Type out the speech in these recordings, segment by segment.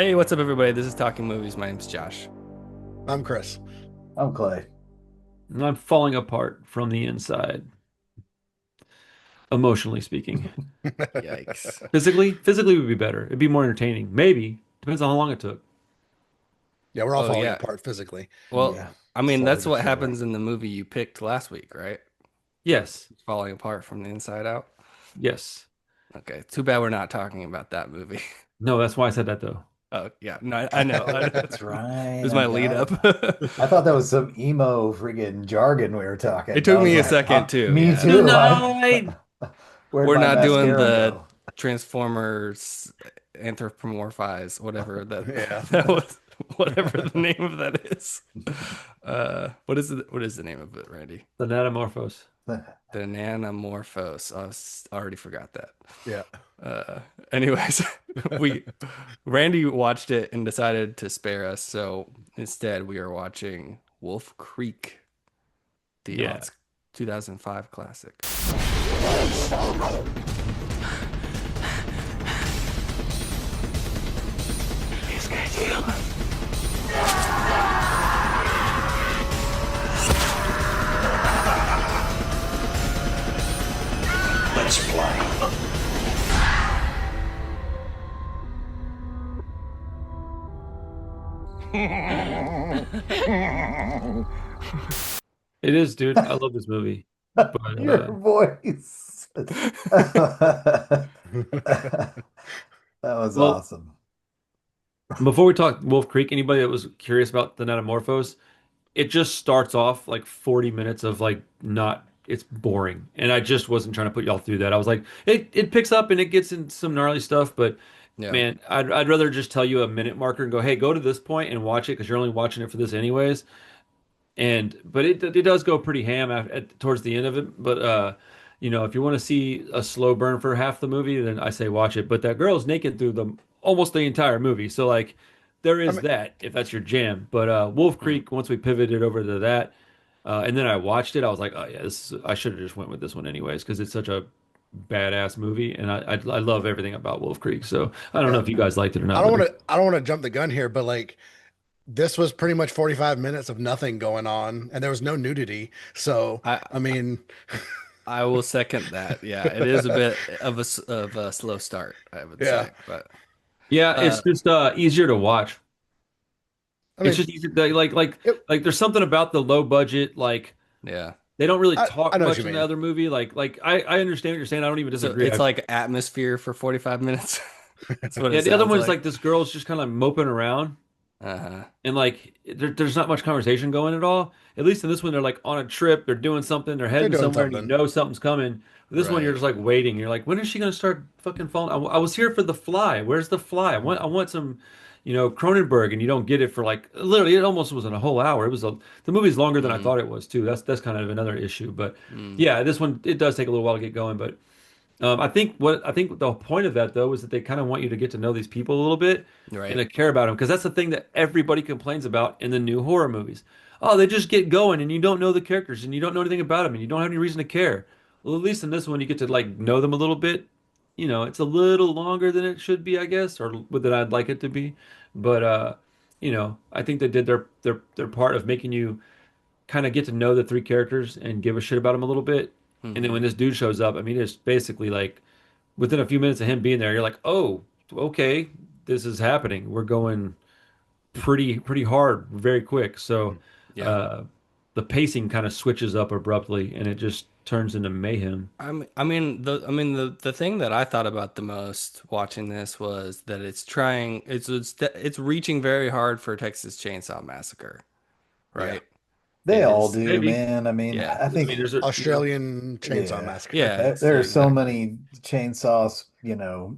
Hey, what's up, everybody? This is Talking Movies. My name's Josh. I'm Chris. I'm Clay. And I'm falling apart from the inside, emotionally speaking. Yikes. Physically would be better. It'd be more entertaining. Maybe. Depends on how long it took. Yeah, we're all Oh, falling yeah. apart physically. Well, Yeah, I mean, slowly that's but what surely. happens in the movie you picked last week, right? Yes. Falling apart from the inside out. Yes. Okay, too bad we're not talking about that movie. No, that's why I said that though. Oh, yeah. No, I know. That's It right. was I my lead got up. it. I thought that was some emo freaking jargon we were It talking. I took was me a like, second too. me Yeah. too. Tonight. Where'd We're my not doing mascara the go? Transformers anthropomorphize, whatever that Yeah. that was, whatever the name of that is. What is it? What is the name of it, Randy? The Natamorphose. The Nanamorphose. Already forgot that. Yeah. Uh, anyways, we Randy watched it and decided to spare us, so instead we are watching Wolf Creek, the Yeah. 2005 classic. Let's play. It is, dude. I love this movie. But Your voice. That was well, awesome. before we talk Wolf Creek, anybody that was curious about the Natamorphose, it just starts off like 40 minutes of like not it's boring. And I just wasn't trying to put y'all through that. I was like, it picks up and it gets in some gnarly stuff, but Yeah. man, I'd rather just tell you a minute marker and go, hey, go to this point and watch it because you're only watching it for this anyways. And but it does go pretty ham towards the end of it. But if you want to see a slow burn for half the movie, then I say watch it. But that girl's naked through the almost the entire movie, so like there I is mean, that if that's your jam. But Wolf Mm. Creek, once we pivoted over to that, and then I watched it, I was like, oh yeah, I should have just went with this one anyways because it's such a badass movie, and I love everything about Wolf Creek. So I don't know yeah. if you guys liked it or I not, don't but want to I don't want to jump the gun here, but like this was pretty much 45 minutes of nothing going on and there was no nudity. So, I I mean, I will second that. Yeah, it is a bit of of a slow start, I would yeah. say. But yeah, uh, it's just easier to watch. I It's mean, just easier to, it, like there's something about the low budget like yeah, they don't really I talk know what you much in the mean. other movie I understand what you're saying. I don't even so disagree. it's like atmosphere for 45 minutes. That's what Yeah, it the other sounds one's like. like this girl's just kind of moping around Uh-huh. and like there's not much conversation going at all. At least in this one they're like on a trip, they're doing something, they're They're heading doing somewhere and you something. know something's coming. This one you're Right. just like waiting. You're like, when is she gonna start fucking falling? I was here for the fly. Where's the fly? I want some, Cronenberg, and you don't get it for like literally. It almost wasn't a whole hour. The movie's longer than I Mm, thought it was too. That's kind of another issue. But mm, yeah, this one it does take a little while to get going. But I think the point of that though is that they kind of want you to get to know these people a little bit and right. to care about them because that's the thing that everybody complains about in the new horror movies. Oh, they just get going and you don't know the characters and you don't know anything about them and you don't have any reason to care. Well, at least in this one you get to like know them a little bit. It's a little longer than it should be, I guess, or than I'd like it to be. But I think they did their part of making you kind of get to know the three characters and give a shit about them a little bit. And then Hmm. when this dude shows up, I mean, it's basically like within a few minutes of him being there, you're like, oh, okay, this is happening. We're going pretty hard, very quick. So Yeah. uh, the pacing kind of switches up abruptly, and it just turns into mayhem. I mean the thing that I thought about the most watching this was that it's reaching very hard for Texas Chainsaw Massacre, Yeah. right? They It all is, do, Maybe. man. I mean, yeah, I I mean, think, there's a Australian Chainsaw yeah, Massacre. yeah, there are so exactly. many chainsaws,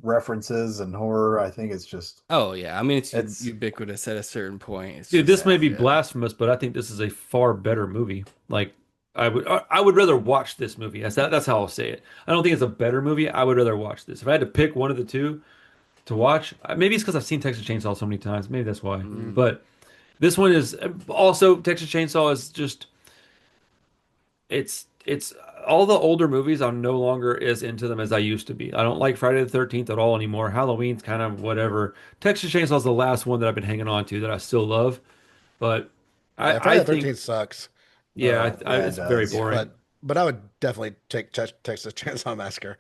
references and horror. I think it's just, Oh yeah, I mean it's it's, ubiquitous at a certain point. It's dude. This just may yeah. be yeah. blasphemous, but I think this is a far better movie. Like, I would rather watch this movie. That's how I'll say it. I don't think it's a better movie. I would rather watch this. If I had to pick one of the two to watch, maybe it's because I've seen Texas Chainsaw so many times. Maybe that's why. Mm. Mm, But this one is also Texas Chainsaw is just it's all the older movies, I'm no longer as into them as I used to be. I don't like Friday the 13th at all anymore. Halloween's kind of whatever. Texas Chainsaw is the last one that I've been hanging on to that I still love. But Yeah, I Friday the think, 13th sucks. yeah, Yeah, it it's very does. boring. But I would definitely take Texas Chainsaw Massacre.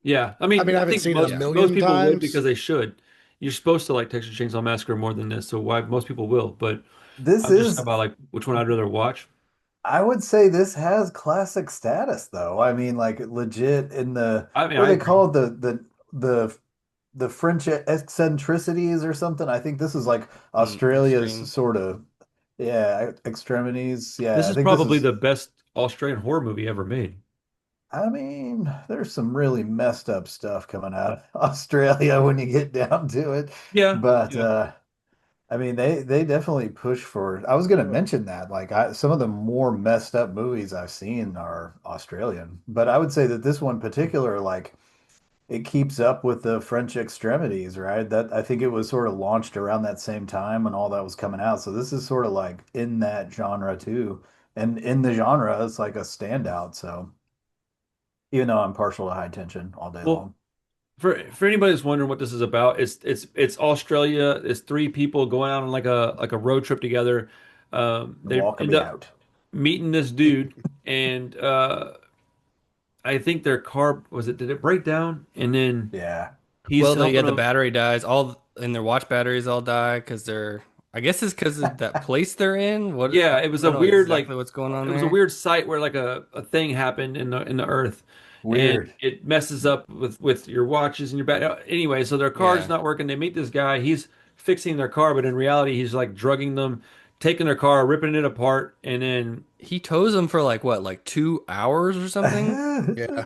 Yeah, I I mean, mean, I I haven't think seen it a most million people would times. because they should. You're supposed to like Texas Chainsaw Massacre more than this, so why most people will. But This I'm just talking is, about like which one I'd rather watch. I would say this has classic status though. I mean, like legit in the I mean, what I do they agree. call it? The French eccentricities or something. I think this is like Australia's Extreme. sort of yeah, extremities. This Yeah, I is think this probably is the best Australian horror movie ever made. I mean, there's some really messed up stuff coming out of Australia when you get down to it. Yeah, But yeah. I mean, they definitely push for. I was going to mention that, like, some of the more messed up movies I've seen are Australian, but I would say that this one in particular, like, it keeps up with the French extremities, right? That I think it was sort of launched around that same time when all that was coming out. So this is sort of like in that genre too, and in the genre, it's like a standout. So even though I'm partial to high tension all day Well, long, for anybody that's wondering what this is about, it's Australia. It's three people going out on like a road trip together. the They Walker end be up out. meeting this dude, and I think their car was it did it break down, and then Yeah, he's Well, helping the them. battery dies. All and their watch batteries all die because they're. I guess it's because of that place they're in. What Yeah, I don't know exactly what's going on it was a there. weird site where like a thing happened in the earth, and weird. it messes up with your watches and your bat. Anyway, so their car's Yeah, not working. They meet this guy. He's fixing their car, but in reality, he's like drugging them, taking their car, ripping it apart, and then he tows them for like what, like 2 hours or something, Yeah.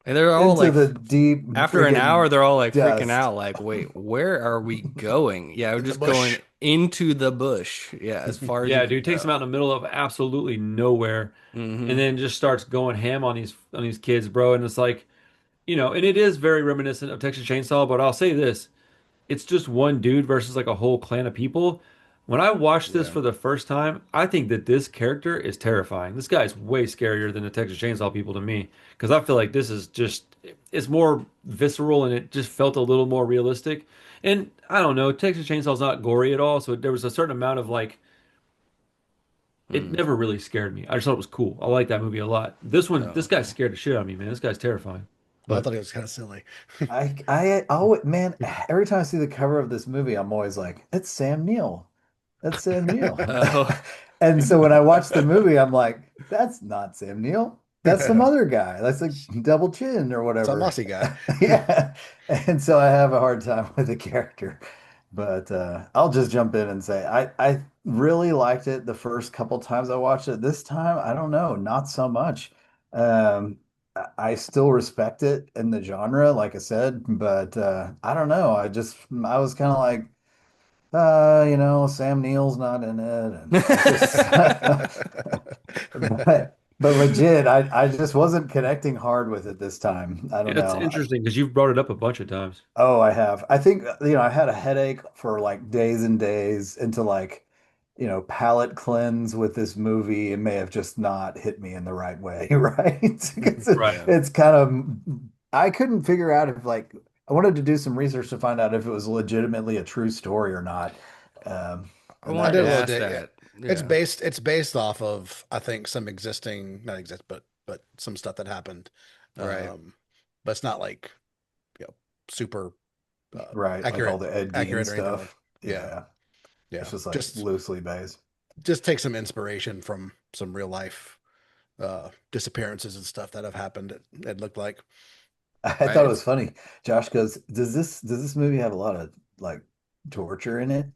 and they're all Into like, the deep after an friggin' hour, they're all like freaking dust. out, like, wait, where are we going? Yeah, we're In the just going bush. into the bush. Yeah, as far as you yeah, can dude takes them out go. in the middle of absolutely nowhere, and Hmm. then just starts going ham on these kids, bro. And it's like, and it is very reminiscent of Texas Chainsaw. But I'll say this. It's just one dude versus like a whole clan of people. When I watched this Yeah. for the first time, I think that this character is terrifying. This guy is way scarier than the Texas Chainsaw people to me because I feel like this is just it's more visceral and it just felt a little more realistic. And I don't know, Texas Chainsaw's not gory at all, so there was a certain amount of like it Mm. never really scared me. I just thought it was cool. I like that movie a lot. This Oh, guy okay. scared the shit out of me, man. This guy's terrifying. Well, I But thought it was kind of silly. I always, man, every time I see the cover of this movie, I'm always like, it's Sam Neill. That's Sam Neill. Oh, And so when I watch the movie, I'm like, that's not Sam Neill. That's some other guy. That's like double chin or Some whatever. Aussie guy. Yeah. And so I have a hard time with the character. But I'll just jump in and say I really liked it the first couple times I watched it. This time, I don't know, not so much. Um, I still respect it in the genre, like I said, but I don't know. I was kind of like, Sam Neill's not in it, and it's just, but legit, I just wasn't connecting hard with it this time. I don't it's know. interesting because you've brought it up a bunch of times. Oh, I have. I think, I had a headache for like days and days into like, palate cleanse with this movie. It may have just not hit me in the right way, right? Because Right. yeah. it's kind of, I couldn't figure out if like, I wanted to do some research to find out if it was legitimately a true story or not. I And I wanted that did a to little is, ask dig. Yeah. that. Yeah. It's based off of, I think, some existing, not exist, but some stuff that happened. Right. But it's not like, you know, super right, like all accurate the Ed Gein accurate or anything like. stuff. Yeah. Yeah, it's Yeah. just like loosely based. Just take some inspiration from some real life disappearances and stuff that have happened. It looked like. I thought it Right. was funny. Josh goes, "Does this movie have a lot of like torture in it?"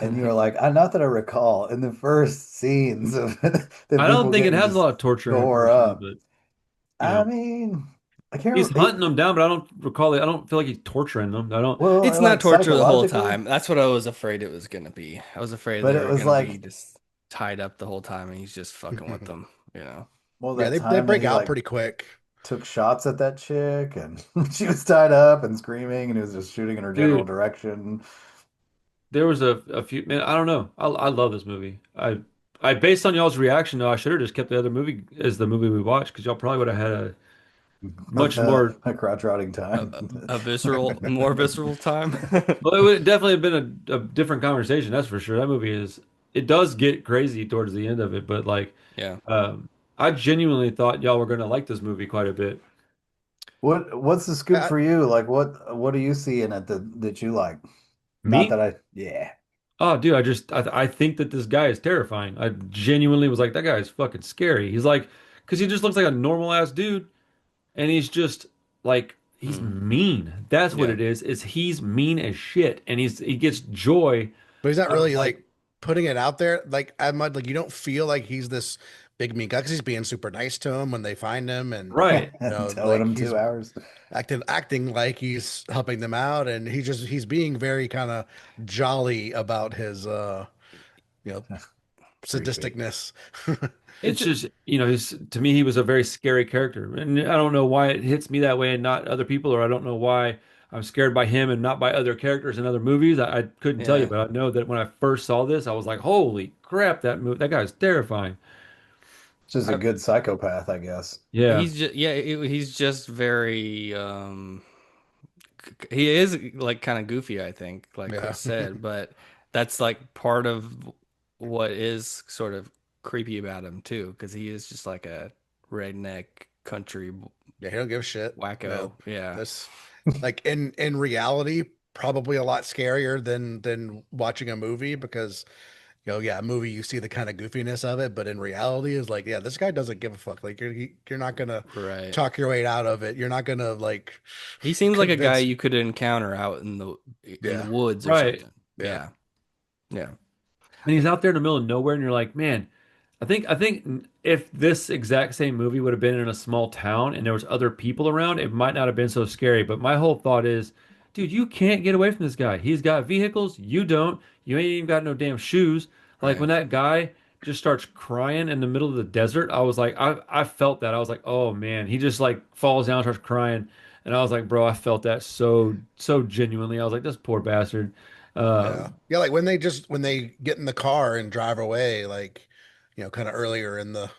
And you were like, "Not that I recall." In the first scenes of the I don't people think it getting has a just lot of torture in it tore personally, up. but you I know, mean, I can't he's remember. hunting them down, but I don't recall it. I don't feel like he's torturing them. I don't. It's Well, not like torture the whole psychologically, time. That's what I was afraid it was gonna be. I was afraid but they it were was gonna be like, just tied up the whole time and he's just fucking with them, you know. well, Yeah, that they time that break he out like pretty quick. took shots at that chick and she was tied up and screaming and he was just shooting in her general Dude, direction. there was a few. Man, I don't know. I love this movie. I I based on y'all's reaction though, I should have just kept the other movie as the movie we watched because y'all probably would have had a much more. A crotch rotting A, time. a visceral, more visceral time. Well, it would definitely have been a different conversation, that's for sure. That movie is, it does get crazy towards the end of it, but like, Yeah. um, I genuinely thought y'all were gonna like this movie quite a bit. What's the scoop I, for you? Like what do you see in it that you like? Not Me? that I yeah. Oh, dude, I think that this guy is terrifying. I genuinely was like, that guy is fucking scary. He's like, because he just looks like a normal ass dude, and he's just like he's Mm. mean. That's what Yeah. it is he's mean as shit, and he gets joy but he's not out of really like like putting it out there. Like I'm like you don't feel like he's this big mean guy because he's being super nice to him when they find him, and right. Telling like them he's 2 hours. acting like he's helping them out, and he's being very kind of jolly about his you know Creepy. sadisticness. It's It's just, he's to me he was a very scary character. And I don't know why it hits me that way and not other people, or I don't know why I'm scared by him and not by other characters in other movies. I couldn't tell you, yeah. but I know that when I first saw this, I was like, "Holy crap, that guy's terrifying." Just a I, good psychopath, I guess. Yeah. he's just yeah, he's just very he is like kind of goofy, I think, like Yeah. Chris said, but that's like part of what is sort of creepy about him too, because he is just like a redneck country Yeah, he don't give a shit. wacko. No, Yeah. this like in reality, probably a lot scarier than watching a movie because yeah, a movie you see the kind of goofiness of it, but in reality is like, yeah, this guy doesn't give a fuck. Like you're not gonna Right. talk your way out of it. You're not gonna like He seems like a guy convince. you could encounter out in the Yeah, woods or Right. something. yeah, Yeah. Yeah. And he's out there in the middle of nowhere, and you're like, man, I think if this exact same movie would have been in a small town and there was other people around, it might not have been so scary. But my whole thought is, dude, you can't get away from this guy. He's got vehicles, you don't. You ain't even got no damn shoes. Like right. when that guy just starts crying in the middle of the desert, I was like, I felt that. I was like, oh man, he just like falls down, starts crying, and I was like, bro, I felt that so genuinely. I was like, this poor bastard. Uh, Yeah. Yeah, like when they get in the car and drive away, like, kind of earlier in the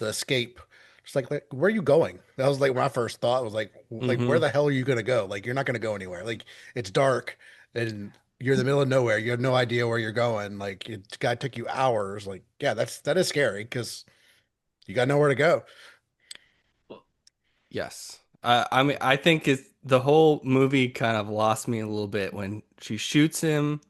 escape. Just like where are you going? That was like my first thought was like where Hmm. the hell are you gonna go? Like you're not gonna go anywhere. Like it's dark and you're in the middle of nowhere. You have no idea where you're going. Like it's gotta take you hours. Like, yeah, that is scary because you got nowhere to go. Yes. I mean, I think the whole movie kind of lost me a little bit when she shoots him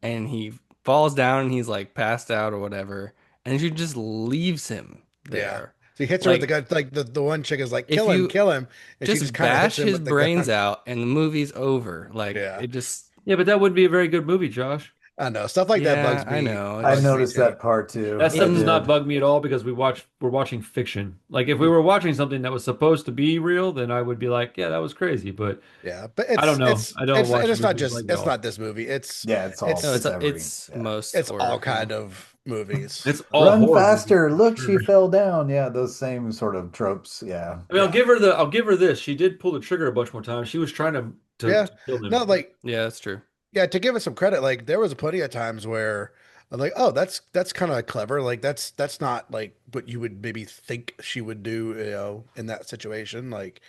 and he falls down and he's like passed out or whatever, and she just leaves him Yeah. there. So he hits her with the Like gun, like the one chick is like, if you kill him. And she just just kind of hits bash him his with the brains gun. out and the movie's over. Like Yeah. it just yeah, but that wouldn't be a very good movie, Josh. I know. Stuff like that yeah, I know. I bugs me noticed too. that part too. That I stuff does In not did. bug me at all because we're watching fiction. Like if we were watching something that was supposed to be real, then I would be like, yeah, that was crazy. But Yeah, but I don't know. I don't and watch it's not movies just like it's y'all. not this movie. Yeah, it's no, all It's it's every it's yeah. most it's horror all kind film. of movies. It's all Run horror movies faster. for Look, she sure. fell down. Yeah, those same sort of tropes. Yeah. I mean, Yeah, I'll give her this. She did pull the trigger a bunch more times. She was trying yeah. to kill No, him. like Yeah, that's true. yeah. To give it some credit, like there was plenty of times where I'm like, oh, that's kind of clever. Like that's not like what you would maybe think she would do, in that situation. Like,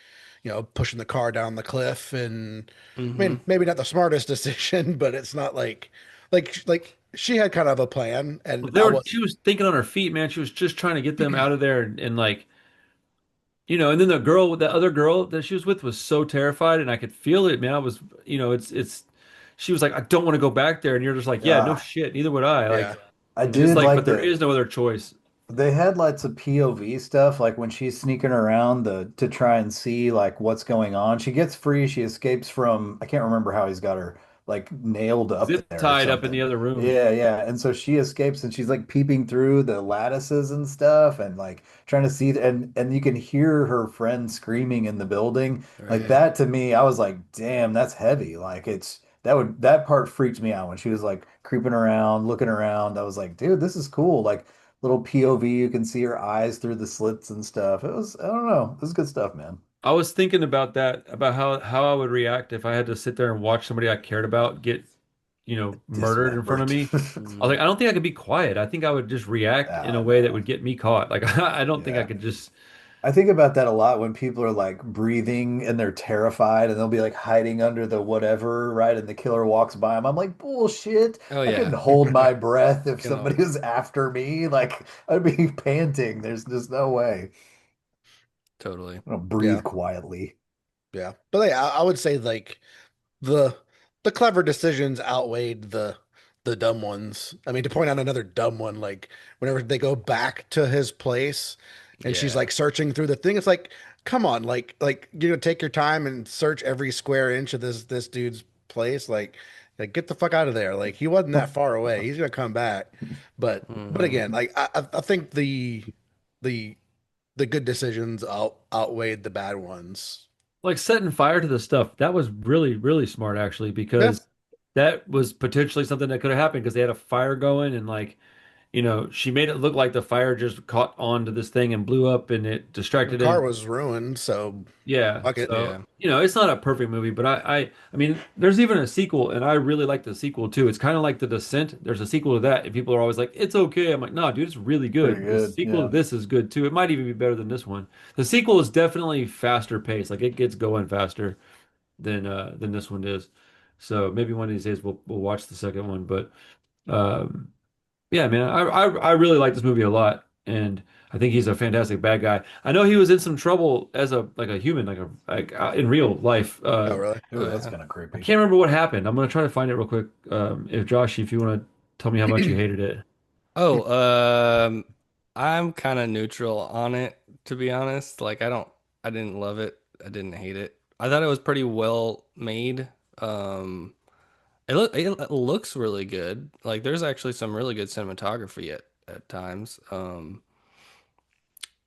pushing the car down the cliff, and I Hmm. mean, maybe not the smartest decision, but it's not like she had kind of a plan, and I was. She was thinking on her feet, man. She was just trying to get them out of there and like and then the other girl that she was with was so terrified, and I could feel it, man. I was, it's. She was like, I don't want to go back there, and you're just like, yeah, no Ah, shit, neither would I. Yeah. Like, I and it's did like, like but there that is no other choice. they had lots of POV stuff, like when she's sneaking around the to try and see like what's going on. She gets free, she escapes from I can't remember how he's got her like nailed up Zip there or tied up in the something. other room. Yeah, yeah. And so she escapes and she's like peeping through the lattices and stuff and like trying to see and you can hear her friend screaming in the building. Like Right. that to me, I was like, damn, that's heavy. Like that part freaked me out when she was like creeping around, looking around. I was like, dude, this is cool. Like little POV, you can see her eyes through the slits and stuff. It was, I don't know, it was good stuff, man. I was thinking about that, about how I would react if I had to sit there and watch somebody I cared about get, murdered in front of Dismembered. me, I was Mm. like, I don't think I could be quiet. I think I would just react in a way that No. would get me caught. Like, I don't think I Yeah. could just. I think about that a lot when people are like breathing and they're terrified and they'll be like hiding under the whatever, right? And the killer walks by them. I'm like, bullshit. Oh I yeah. couldn't hold my breath if Gonna somebody was after me. Like, I'd be panting. There's just no way. totally. I don't Yeah, breathe quietly. yeah. But yeah, I would say like the the clever decisions outweighed the dumb ones. I mean, to point out another dumb one, like whenever they go back to his place and she's Yeah. like searching through the thing, it's like, come on, take your time and search every square inch of this dude's place. Like get the fuck out of there. Like he wasn't that far away. He's gonna come back. But Hmm. again, like I think the the good decisions outweighed the bad ones. Like setting fire to the stuff, that was really, really smart actually, Yeah. because that was potentially something that could have happened because they had a fire going and like, she made it look like the fire just caught onto this thing and blew up and it The distracted car him. was ruined, so Yeah. fuck it. So, Yeah. it's not a perfect movie, but I mean, there's even a sequel and I really like the sequel too. It's kind of like The Descent. There's a sequel to that and people are always like, it's okay. I'm like, no, dude, it's really Pretty good. The good. sequel to Yeah. this is good too. It might even be better than this one. The sequel is definitely faster paced. Like it gets going faster than this one is. So maybe one of these days we'll watch the second one. But um, yeah, man, I really like this movie a lot, and I think he's a fantastic bad guy. I know he was in some trouble as a human, in real life. Oh, really? Ooh, Oh that's yeah. kind of I creepy. can't remember what happened. I'm gonna try to find it real quick. If Josh, if you want to tell me how much you hated it. Oh, I'm kind of neutral on it, to be honest. I didn't love it. I didn't hate it. I thought it was pretty well made. Um, it looks really good. Like there's actually some really good cinematography at times.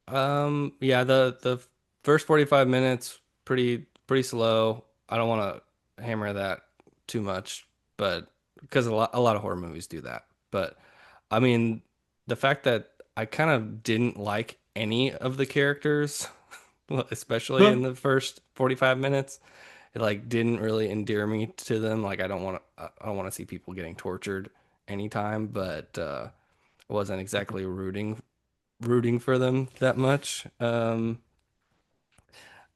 Yeah, the first 45 minutes pretty slow. I don't want to hammer that too much, but because a lot of horror movies do that. But I mean, the fact that I kind of didn't like any of the characters, well, especially in the first 45 minutes, it like didn't really endear me to them. Like I don't want to see people getting tortured anytime, but I wasn't exactly rooting for them that much.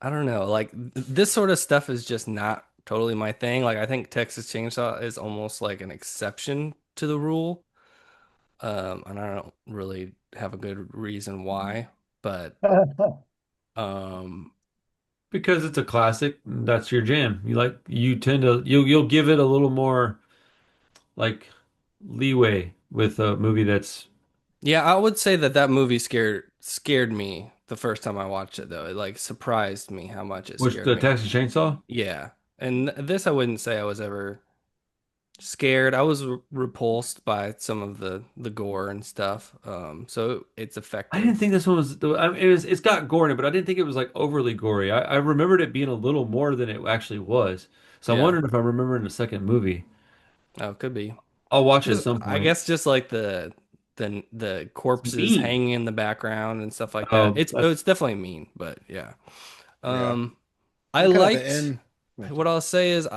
I don't know. Like this sort of stuff is just not totally my thing. Like I think Texas Chainsaw is almost like an exception to the rule. And I don't really have a good reason why, but um Because it's a classic, that's your jam. You tend to you'll give it a little more like leeway with a movie that's yeah, I would say that that movie scared me the first time I watched it though. It like surprised me how much it which scared the me. Texas Chainsaw. Yeah. And this I wouldn't say I was ever scared. I was repulsed by some of the gore and stuff. So it's I didn't effective. think this one was. I mean, it's got gore in it, but I didn't think it was like overly gory. I remembered it being a little more than it actually was. So I'm Yeah. wondering if I'm remembering the second movie. Oh, could be. I'll watch it at Just some I point. guess just like the It's corpses mean. hanging in the background and stuff like that. Oh, It's definitely mean, but yeah. Yeah. Um, I And kind of at the liked end. Yeah, what sorry. I'll say is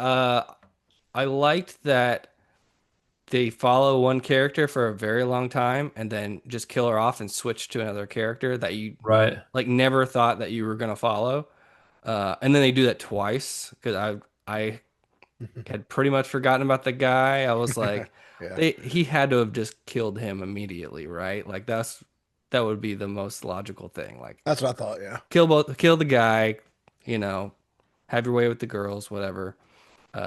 I liked that they follow one character for a very long time and then just kill her off and switch to another character that you right. like never thought that you were gonna follow. And then they do that twice because I had pretty much forgotten about the guy. I was like, Yeah. he had to have just killed him immediately, right? Like that would be the most logical thing. Like That's what I thought. Yeah. kill the guy, you know, have your way with the girls, whatever.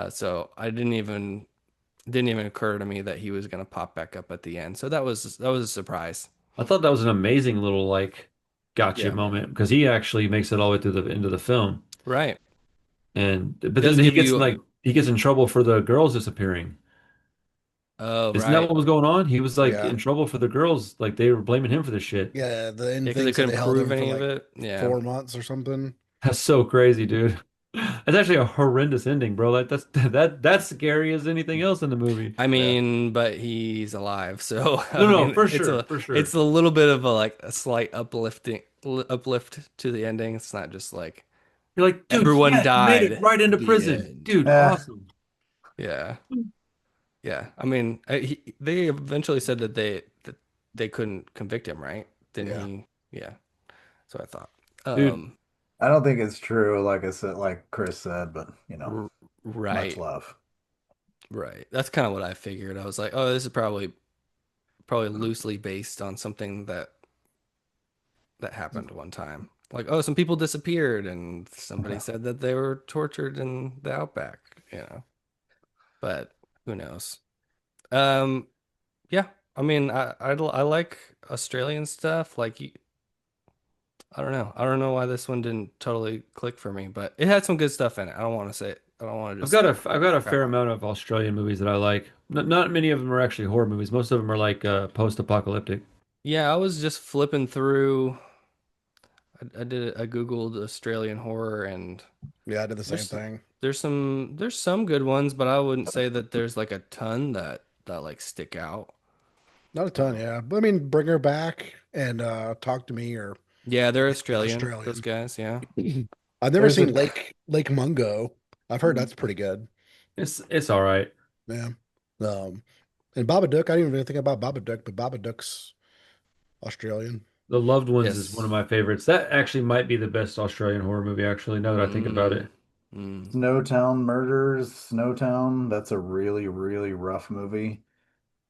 So I didn't even occur to me that he was gonna pop back up at the end. So that was a surprise. I thought that was an amazing little like gotcha Yeah. moment because he actually makes it all the way through the end of the film, Right. and but Does then give you he gets in trouble for the girls disappearing. oh Isn't that right. what was going on? He was like Yeah. in trouble for the girls, like they were blaming him for this shit. Yeah. The Yeah, end because they thing said couldn't they held prove him for any of like it. Yeah. 4 months or something. That's so crazy, dude. That's actually a horrendous ending, bro. That's scary as anything else in the movie. I Yeah. mean, but he's alive, so I No, no, mean, for sure, for it's sure. a little bit of a like a slight uplift to the ending. It's not just like You're like, dude, everyone yes, you made it died. right into The prison, end. dude. Eh, Awesome. Yeah. Yeah. I mean, they eventually said that they couldn't convict him, right? Didn't Yeah. he? Yeah. So I thought. Dude, Um, I don't think it's true, like I said, like Chris said, but r much right, love. right. That's kind of what I figured. I was like, oh, this is probably loosely based on something that happened one time. Like, oh, some people disappeared and somebody said that they were tortured in the outback, you know. But who knows? Um, yeah. I mean, I like Australian stuff. Like, I don't know. I don't know why this one didn't totally click for me, but it had some good stuff in it. I don't want to say it. I don't want to just I've got a crap fair on it. amount of Australian movies that I like. Not many of them are actually horror movies. Most of them are like post-apocalyptic. Yeah, I was just flipping through. I googled Australian horror, and Yeah, I did the same there's thing. there's some good ones, but I wouldn't say that there's like a ton that like stick out. Not a ton, Um, yeah. But I mean, Bring Her Back and Talk to Me are yeah, they're mainly Australian, those Australian. guys. Yeah. I've never There's seen a Lake Mungo. I've heard that's pretty good. It's all right. Yeah. Um, and Babadook, I didn't even think about Babadook, but Babadook's Australian. The Loved Ones is one of Yes. my favorites. That actually might be the best Australian horror movie, actually, now that I think about Mm, it. mm. Snowtown Murders, Snowtown. That's a really, really rough movie.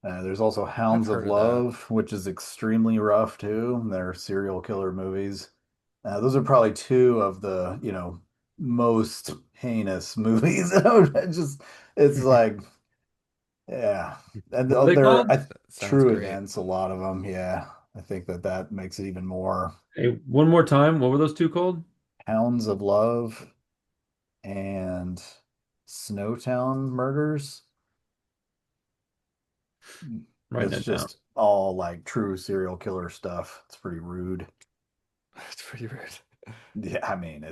There's also I've Hounds of heard of that. Love, which is extremely rough too. They're serial killer movies. Those are probably two of the, most heinous movies. It's like, yeah. And What are they they're called? Sounds true great. events, a lot of them. Yeah. I think that makes it even more. Hey, one more time. What were those two called? Hounds of Love and Snowtown Murders. I'm writing That's that down. just all like true serial killer stuff. It's pretty rude. It's pretty rude. Yeah, I mean,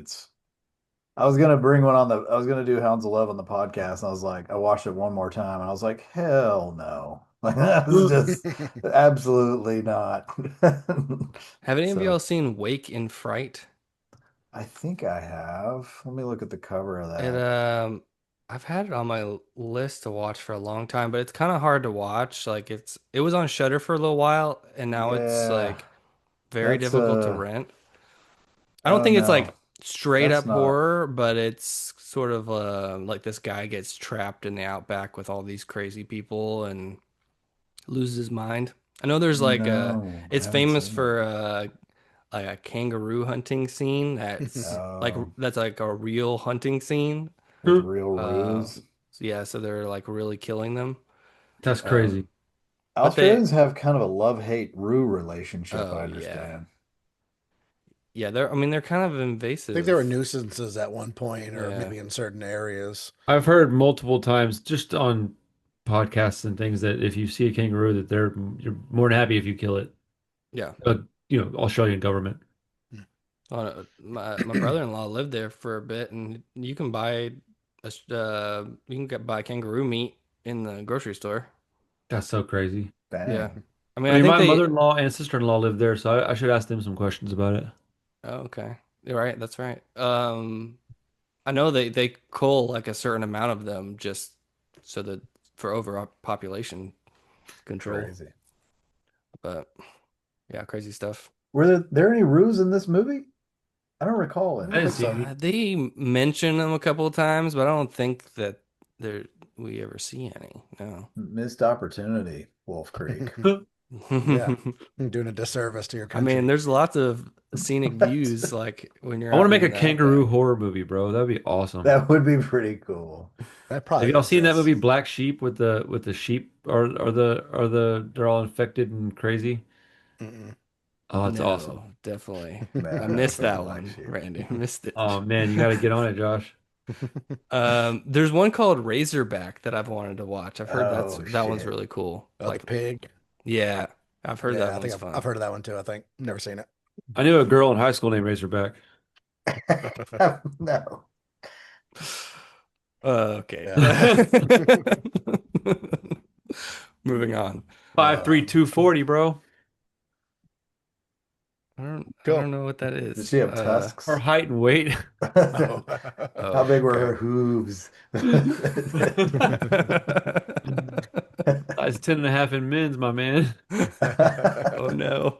I was gonna bring one on I was gonna do Hounds of Love on the podcast, and I was like, I watched it one more time, and I was like, hell no. Like that was just absolutely not. Have any of So y'all seen Wake in Fright? I think I have. Let me look at the cover of It that. I've had it on my list to watch for a long time, but it's kind of hard to watch. Like it was on Shudder for a little while, and now it's Yeah, like very that's difficult to rent. I don't oh think it's no, like straight that's up not horror, but it's sort of like this guy gets trapped in the outback with all these crazy people and loses his mind. I know there's like no, I it's haven't famous seen it. for like a kangaroo hunting scene Oh, that's like a real hunting scene. with real Uh, ruse. so yeah, so they're like really killing them. That's crazy. Um, but they, Australians have kind of a love-hate Rue relationship, I oh yeah, understand. yeah, I mean, they're kind of Think there were invasive. nuisances at one point, or Yeah, maybe in certain areas. I've heard multiple times just on podcasts and things that if you see a kangaroo, that you're more than happy if you kill it. yeah. Uh, Australian government. My brother-in-law lived there for a bit, and you can buy you can buy kangaroo meat in the grocery store. That's so crazy. Yeah, Dang. I mean, I I mean, think my they. mother-in-law and sister-in-law live there, so I should ask them some questions about it. Oh, okay, you're right. That's right. I know they cull like a certain amount of them just so that for overpopulation control. Crazy. But yeah, crazy stuff. Were there any Rues in this movie? I don't recall I I any. don't didn't think see so. any. They mention them a couple of times, but I don't think that there we ever see any. No. Missed opportunity, Wolf Creek. Yeah, doing a disservice to your I mean, country. there's lots of scenic That's, views like when you're I want to out make a in the kangaroo outback. horror movie, bro. That'd be awesome. that would be pretty cool. That Have probably y'all seen that movie exists. Black Sheep with the sheep or the they're all infected and crazy? Mm-mm. Oh, it's awesome. No, definitely. No, I I haven't missed seen that Black one, Sheep. Randy. I missed it. Oh man, you got to get on it, Josh. There's one called Razorback that I've wanted to watch. I've heard Oh that one's shit. really cool. Oh, the Like, pig. yeah, I've heard that Yeah, I think one's I've fun. heard of that one too. I think never seen it. I knew a girl in high school named Razorback. No. Okay. Yeah. Moving on. 5'3", Uh, 240, bro. I Cool. don't know what that Does is. she have Her tusks? height and weight. Oh. How Oh, big were okay. her hooves? Size 10 and a half in men's, my man. Oh no.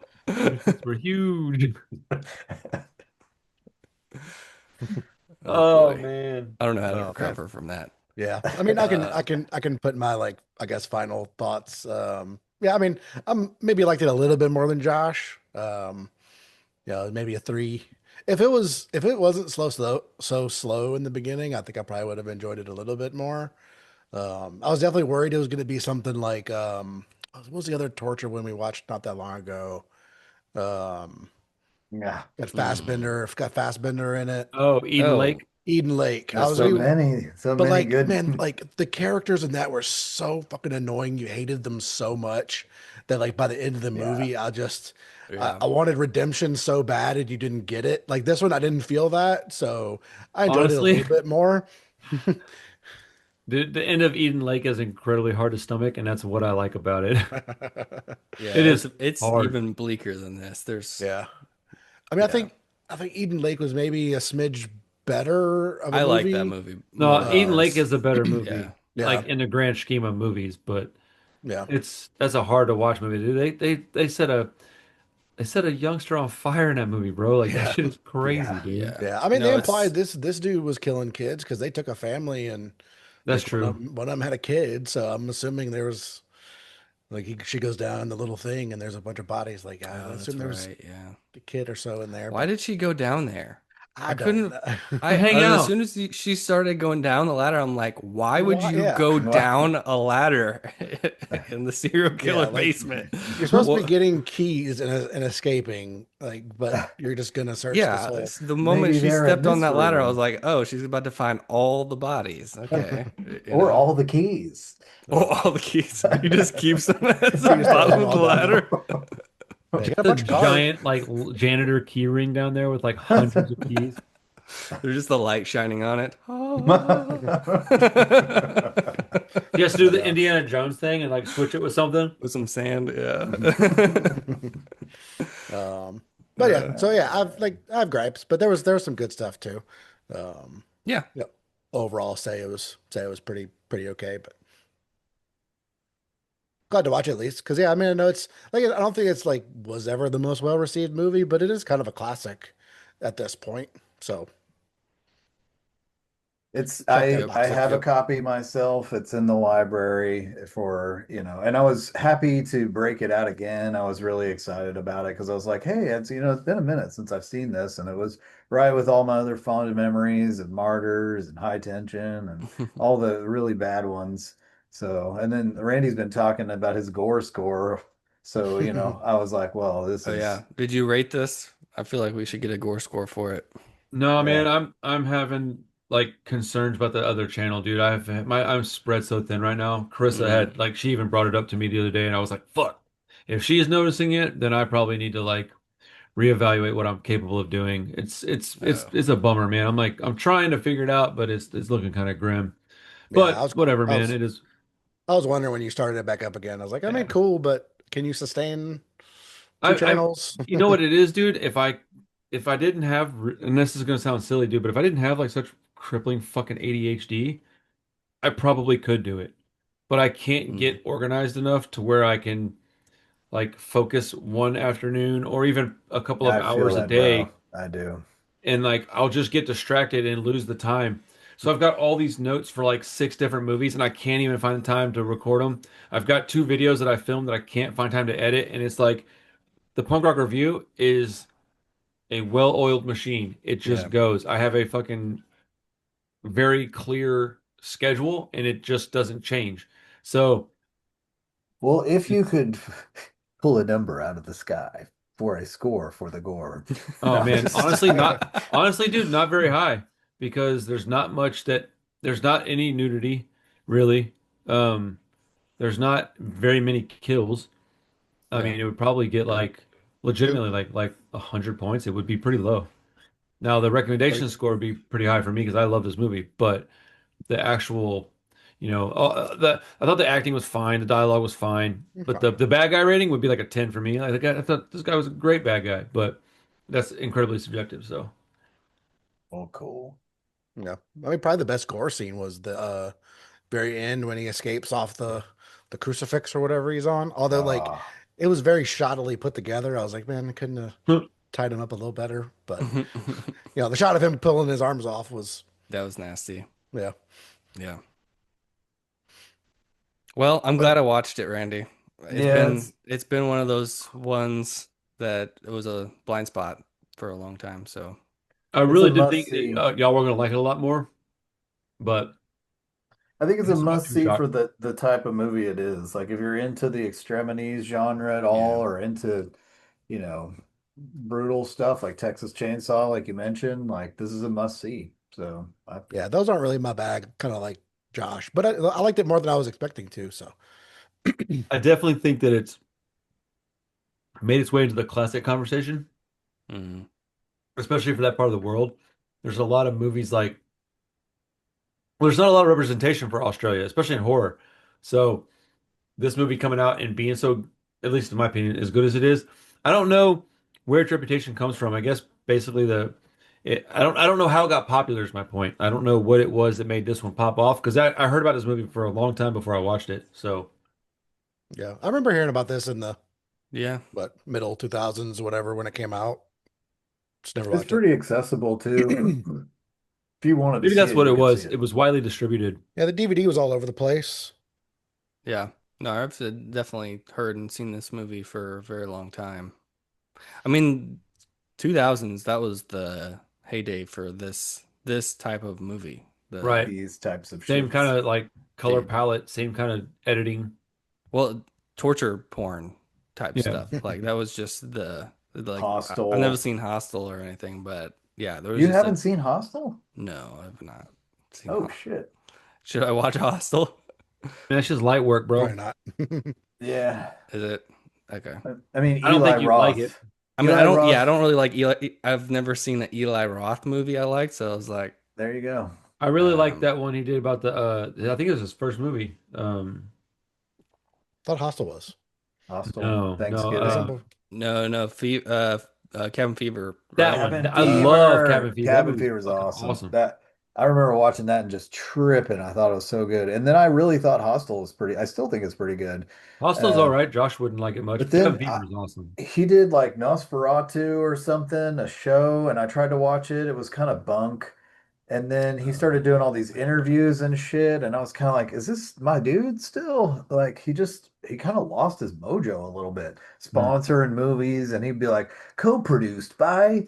We're huge. Oh Oh boy. man. I don't know how to Oh man. recover from that. Yeah. I mean, I can Uh, I can I can put my like I guess final thoughts. Yeah, I mean, I'm maybe liked it a little bit more than Josh. Maybe a three. If it wasn't so slow in the beginning, I think I probably would have enjoyed it a little bit more. I was definitely worried it was going to be something like what was the other torture when we watched not that long ago? Um, Yeah, mm. got Fassbender in it. Oh, Eden Oh, Lake. Eden Lake. I there's was so we many, so But many like, good. man, like the characters in that were so fucking annoying. You hated them so much that like by the end of the Yeah, movie, yeah. I wanted redemption so bad and you didn't get it. Like this one, I didn't feel that, so I enjoyed it a Honestly, little bit more. the end of Eden Lake is incredibly hard to stomach, and that's what I like about it. Yeah, It is it's hard. even bleaker than this. There's Yeah, I mean, yeah. I think Eden Lake was maybe a smidge better of a I like that movie. movie more No, than Eden Lake Um, this. is a better Yeah. movie, yeah, like in the grand scheme of movies, but yeah, that's a hard to watch movie. Dude, they set a youngster on fire in that movie, bro. Like that yeah, shit is crazy, yeah. dude. Yeah. yeah. I mean, they No, implied it's this dude was killing kids because they took a family and That's like true. one of them had a kid. So I'm assuming there was. Like she goes down the little thing and there's a bunch of bodies. Like I oh, assume that's there's right. Yeah. a kid or so in there, Why but did she go down there? I I don't couldn't. know. To hang As out. soon as she started going down the ladder, I'm like, why would Why? you Yeah, go Well, down a ladder in the serial yeah. killer Like basement? you're supposed to be What? getting keys and escaping. Like, but you're just gonna search the Yeah, soul. the moment maybe she they're in stepped on this that ladder, I was room like, oh, she's about to find all the bodies. Okay, you or know, all the keys. oh, all the keys. He just keeps them at He the just throws bottom them of all the down there. ladder. Yeah, you got a Just a bunch of cars. giant like janitor key ring down there with like hundreds of keys. There's just the light shining on it. Ah. He has to do the Yeah. Indiana Jones thing and like switch it with something. With some sand, yeah. Um, but yeah, Uh, so yeah, I have gripes, but there was some good stuff too. Um, yeah. yeah, overall say it was pretty okay, but glad to watch it at least because yeah, I mean I know it's like I don't think it's like was ever the most well received movie, but it is kind of a classic at this point. So It's check that Yep. I box have off. a Yep. copy myself. It's in the library for, and I was happy to break it out again. I was really excited about it because I was like, hey, it's been a minute since I've seen this, and it was right with all my other fond memories of Martyrs and High Tension and all the really bad ones. So, and then Randy's been talking about his gore score. So, I was like, well, this Oh is yeah. Did you rate this? I feel like we should get a gore score for it. No, yeah. man, I'm having like concerns about the other channel, dude. I'm spread so thin right now. Carissa Mm. had like she even brought it up to me the other day, and I was like, fuck. If she is noticing it, then I probably need to like reevaluate what I'm capable of doing. Oh. It's a bummer, man. I'm trying to figure it out, but it's looking kind of grim. Yeah, But whatever, I man. was It is. I was wondering when you started it back up again. I was like, I mean, Yeah. cool, but can you sustain two I channels? you know what it is, dude? If I didn't have, and this is gonna sound silly, dude, but if I didn't have like such crippling fucking ADHD, I probably could do it. But I can't Mm. get organized enough to where I can like focus one afternoon or even a couple of I feel hours a that, bro. day, I do. and like I'll just get distracted and lose the time. So I've got all these notes for like six different movies, and I can't even find the time to record them. I've got two videos that I filmed that I can't find time to edit, and it's like the punk rock review is a well-oiled machine. It Yeah. just goes. I have a fucking very clear schedule, and it just doesn't change. So, Well, if you could pull a number out of the sky for a score for the gore. oh No, man, just honestly, dude, not very high because there's not any nudity really. Um, there's not very many kills. I Yeah. mean, it would probably get like legitimately like 100 points. It would be pretty low. Now the Like, recommendation score would be pretty high for me because I love this movie, but the actual, the I thought the acting was fine, the dialogue was fine, but okay. the bad guy rating would be like a 10 for me. I thought this guy was a great bad guy, but That's incredibly subjective. So Oh, cool. Yeah. I mean, probably the best gore scene was the very end when he escapes off the crucifix or whatever he's on. Although like Ah, it was very shoddily put together. I was like, man, I couldn't have tied him up a little better. But the shot of him pulling his arms off was That was nasty. yeah. Yeah. Well, I'm But glad I watched it, Randy. It's yeah, been it's been one of those ones that it was a blind spot for a long time. So I it's a really did must think that see. y'all were gonna like it a lot more, but I think I it's a guess I'm not must too see for shocked. the type of movie it is. Like if you're into the extremities genre at all, yeah. or into, you know, brutal stuff like Texas Chainsaw, like you mentioned, like this is a must see. So I yeah, those aren't really my bag, kind of like Josh. But I liked it more than I was expecting to. So I definitely think that it's made its way into the classic conversation, Mm. especially for that part of the world. There's a lot of movies like, well, there's not a lot of representation for Australia, especially in horror. So this movie coming out and being so, at least in my opinion, as good as it is, I don't know where its reputation comes from. I guess basically I don't know how it got popular is my point. I don't know what it was that made this one pop off because I heard about this movie for a long time before I watched it. So yeah, I remember hearing about this in the Yeah. middle 2000s, whatever, when it came out. Just never it's watched it. pretty accessible too. If you wanted to maybe see that's it, what you it could see was. it. It was widely distributed. Yeah, the DVD was all over the place. Yeah. No, I've definitely heard and seen this movie for a very long time. I mean, 2000s, that was the heyday for this type of movie. The Right. These types of Same kind shits. of like color the palette, same kind of editing. well, torture porn type Yeah. stuff. Like that was just like I've never Hostel. seen Hostel or anything, but yeah, there was You just a haven't seen Hostel? no, I've not seen Oh Hostel. shit. Should I watch Hostel? Man, that's just light work, Probably bro. not. Yeah. Is it okay? I mean I don't Eli think you'd like it. Roth. I mean, Eli I Roth. don't really like Eli. I've never seen an Eli Roth movie I liked, so I was like, There you go. I really like um, that one he did about the I think it was his first movie. Thought Hostel was. Hostel. No, no, Is that Thanksgiving. no, no, Cabin Fever, that right? one. Cabin I love Cabin Fever. Fever. That Cabin movie's Fever is fucking awesome. awesome. That I remember watching that and just tripping. I thought it was so good. And then I really thought Hostel was pretty. I still think it's pretty good. Hostel's all Uh, right. Josh wouldn't like it much, but but Cabin then Fever is awesome. he did like Nosferatu or something, a show, and I tried to watch it. It was kind of bunk. And then he started doing all these interviews and shit, and I was kind of like, "Is this my dude still?" Like he kind of lost his mojo a little bit, Hmm. sponsoring movies, and he'd be like, "Co-produced by,"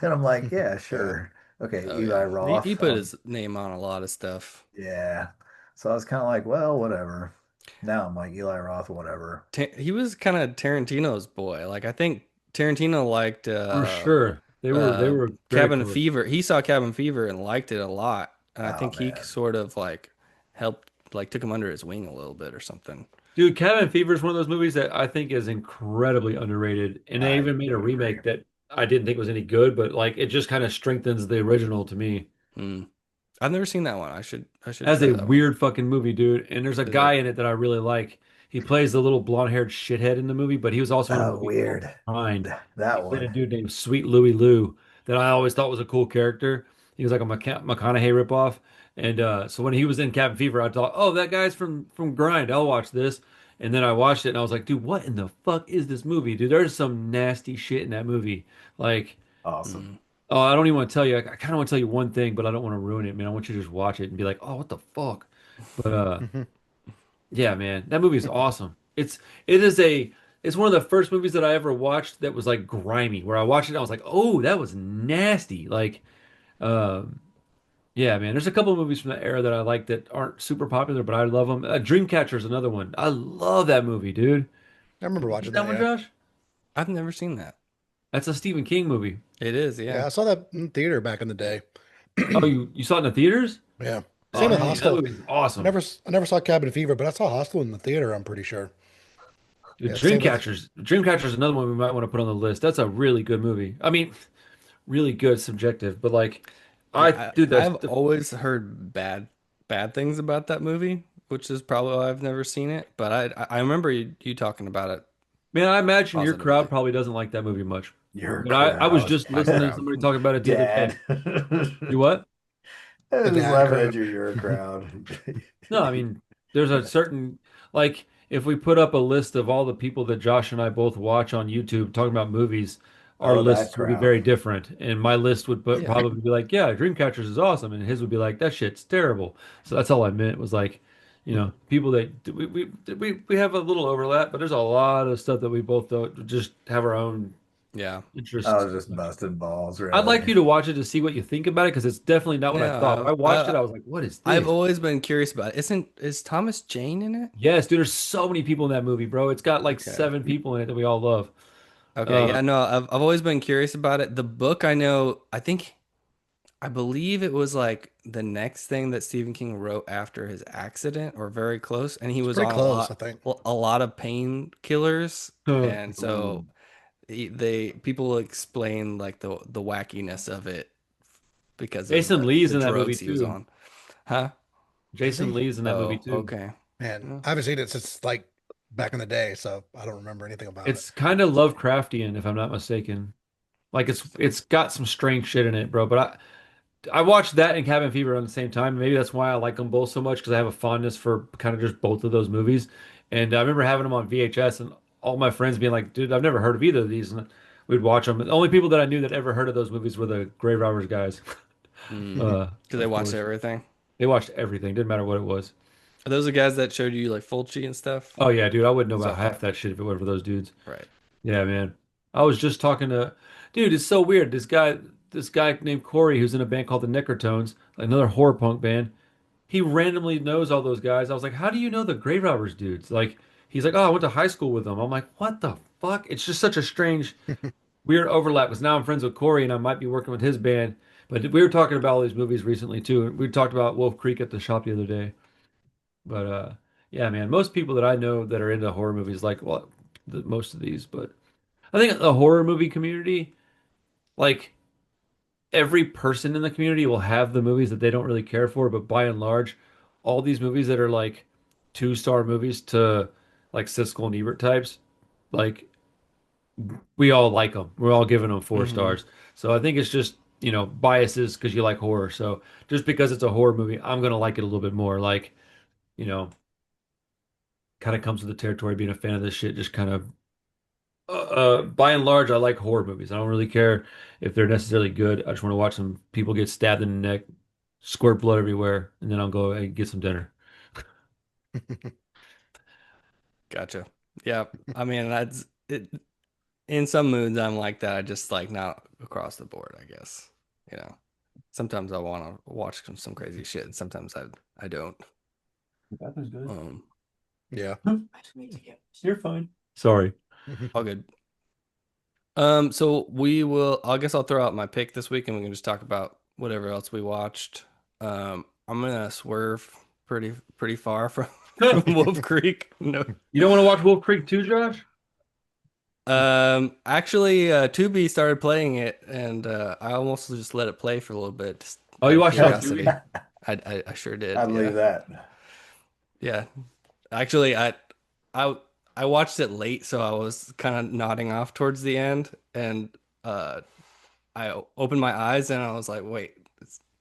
and I'm like, "Yeah, Yeah. sure, okay, Oh Eli yeah, he Roth." put his name on a lot of stuff. Yeah, so I was kind of like, "Well, whatever." Now I'm like Eli Roth, whatever. He was kind of Tarantino's boy. Like I think Tarantino liked For sure. They were very Cabin close. Fever. He saw Cabin Fever and liked it a lot, and I Oh think he man, sort of like helped, like took him under his wing a little bit or something. Dude, Cabin Fever is one of those movies that I think is incredibly underrated. And they I even made a would agree. remake that I didn't think was any good, but like it just kind of strengthens the original to me. Hmm. I've never seen that one. I should As try a that one. weird fucking movie, dude. And there's a Is it? guy in it that I really like. He plays the little blonde-haired shithead in the movie, but he was also in a Oh, movie called weird. Grind. He That played a one. dude named Sweet Louie Lou that I always thought was a cool character. He was like a McConaughey ripoff. And so when he was in Cabin Fever, I thought, oh, that guy's from Grind. I'll watch this. And then I watched it and I was like, dude, what in the fuck is this movie? Dude, there's some nasty shit in that movie. Like, Awesome. Mm. oh, I don't even want to tell you. I kind of want to tell you one thing, but I don't want to ruin it, man. I want you to just watch it and be like, oh, what the fuck? But yeah, man, that movie is awesome. It is a it's one of the first movies that I ever watched that was like grimy, where I watched it, I was like, oh, that was nasty. Like, um, yeah, man. There's a couple of movies from that era that I like that aren't super popular, but I love them. Dreamcatcher is another one. I love that movie, dude. I remember You seen watching that that, one, yeah. Josh? I've never seen that. That's a Stephen King movie. It is, Yeah, yeah. I saw that in theater back in the day. Oh, you saw it in the theaters? Yeah. Same Oh with man, that Hostel. movie's awesome. I never saw Cabin Fever, but I saw Hostel in the theater, I'm pretty sure. Dude, Yeah, same with Dreamcatcher's another one we might want to put on the list. That's a really good movie. I mean, really good, subjective, but like, I Yeah, dude, I've always heard bad things about that movie, which is probably why I've never seen it. But I remember you talking about it man, I imagine your crowd positively. probably doesn't like that movie much. Your But I was crowd. just My listening to crowd. somebody talk about it the other day. Dad. You what? I The was just dad laughing crowd. at your crowd. No, I mean, there's a certain like if we put up a list of all the people that Josh and I both watch on YouTube talking about movies, our Oh, that lists would be crowd. very different. And my list would Yeah. probably be like, yeah, Dreamcatchers is awesome, and his would be like, that shit's terrible. So that's all I meant was like, people that we have a little overlap, but there's a lot of stuff that we both don't just have our own Yeah. I interest. was just busting balls, I'd like really. you to watch it to see what you think about it because it's definitely not what I thought. When Yeah. I watched it, I was like, what is I've this? always been curious about it. Is Thomas Jane in it? Yes, dude, there's so many people in that movie, bro. It's got like Okay. 7 people in it that we all love. Okay. Uh, Yeah, no, I've always been curious about it. The book I know, I believe it was like the next thing that Stephen King wrote after his accident or very close, and he It's was pretty on close, I think. a lot of painkillers, and Ooh. so they people explain like the wackiness of it because of Jason Lee's the in that movie drugs he was too. on. Huh? Is Jason he? Lee's in that movie Oh, too. okay. Man, Yeah. I haven't seen it since like back in the day, so I don't remember anything about it. It's kind of Lovecraftian, if I'm not mistaken. Like it's got some strange shit in it, bro. But I watched that and Cabin Fever on the same time. Maybe that's why I like them both so much because I have a fondness for kind of just both of those movies. And I remember having them on VHS and all my friends being like, "Dude, I've never heard of either of these." And we'd watch them. The only people that I knew that ever heard of those movies were the Grave Robbers guys. Mm. Because they Of watched course, everything. they watched everything. Didn't matter what it was. Are those the guys that showed you like Fulci and stuff? Oh yeah, dude, I wouldn't know about So, half that shit if it weren't for those dudes. right. Yeah, man. I was just talking to, dude, it's so weird. This guy named Corey, who's in a band called the Necrotones, another horror punk band. He randomly knows all those guys. I was like, how do you know the Grave Robbers dudes? Like, he's like, oh, I went to high school with them. I'm like, what the fuck? It's just such a strange, weird overlap because now I'm friends with Corey and I might be working with his band. But we were talking about all these movies recently too. We talked about Wolf Creek at the shop the other day. But yeah, man, most people that I know that are into horror movies like well, most of these, but I think the horror movie community, like every person in the community will have the movies that they don't really care for, but by and large, all these movies that are like 2-star movies to like Siskel and Ebert types, like we all like them. We're all giving them four Hmm. stars. So I think it's just, biases because you like horror. So just because it's a horror movie, I'm gonna like it a little bit more. Like, you know, kind of comes with the territory being a fan of this shit, just kind of by and large, I like horror movies. I don't really care if they're necessarily good. I just want to watch some people get stabbed in the neck, squirt blood everywhere, and then I'll go and get some dinner. Gotcha. Yeah. I mean, that's it. In some moods, I'm like that. I just like not across the board, I guess. You know, sometimes I want to watch some crazy shit, and sometimes I don't. The bathroom's good. Um, Yeah. You're fine. Sorry. all good. So we will. I guess I'll throw out my pick this week, and we can just talk about whatever else we watched. I'm gonna swerve pretty far from from You Wolf Creek. No. don't want to watch Wolf Creek too, Josh? Actually, Tubi started playing it, and I almost just let it play for a little bit, just Oh, out you of watched it on curiosity. Tubi? I sure I did. believe Yeah, that. yeah. Actually, I I watched it late, so I was kind of nodding off towards the end, and uh, I opened my eyes and I was like, "Wait,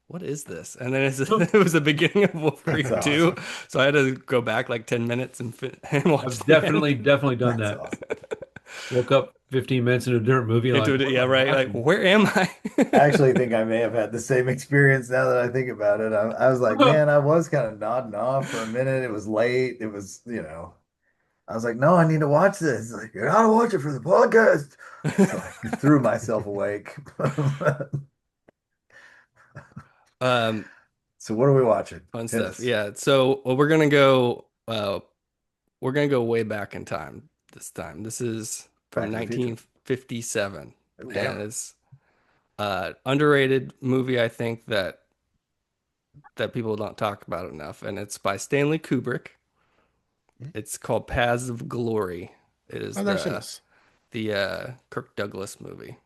what is this?" And then it was the beginning of Wolf That's Creek 2, awesome. so I had to go back like 10 minutes and watch I've the end. definitely done That's that. awesome. Woke up 15 minutes into a different movie and Into like, it, what am yeah, I right. Like, watching? where am I? I actually think I may have had the same experience now that I think about it. I was like, man, I was kind of nodding off for a minute. It was late. It was, I was like, no, I need to watch this. Like, you gotta watch it for the podcast. So I threw myself awake. Um, So what are we watching? Fun Hit stuff. us. Yeah. So we're gonna go way back in time this time. This is from Back to the Future. 1957, Oh, and damn. it's underrated movie I think that people don't talk about enough, and it's by Stanley Kubrick. It's called Paths of Glory. It is I've never seen the this. the Kirk Douglas movie.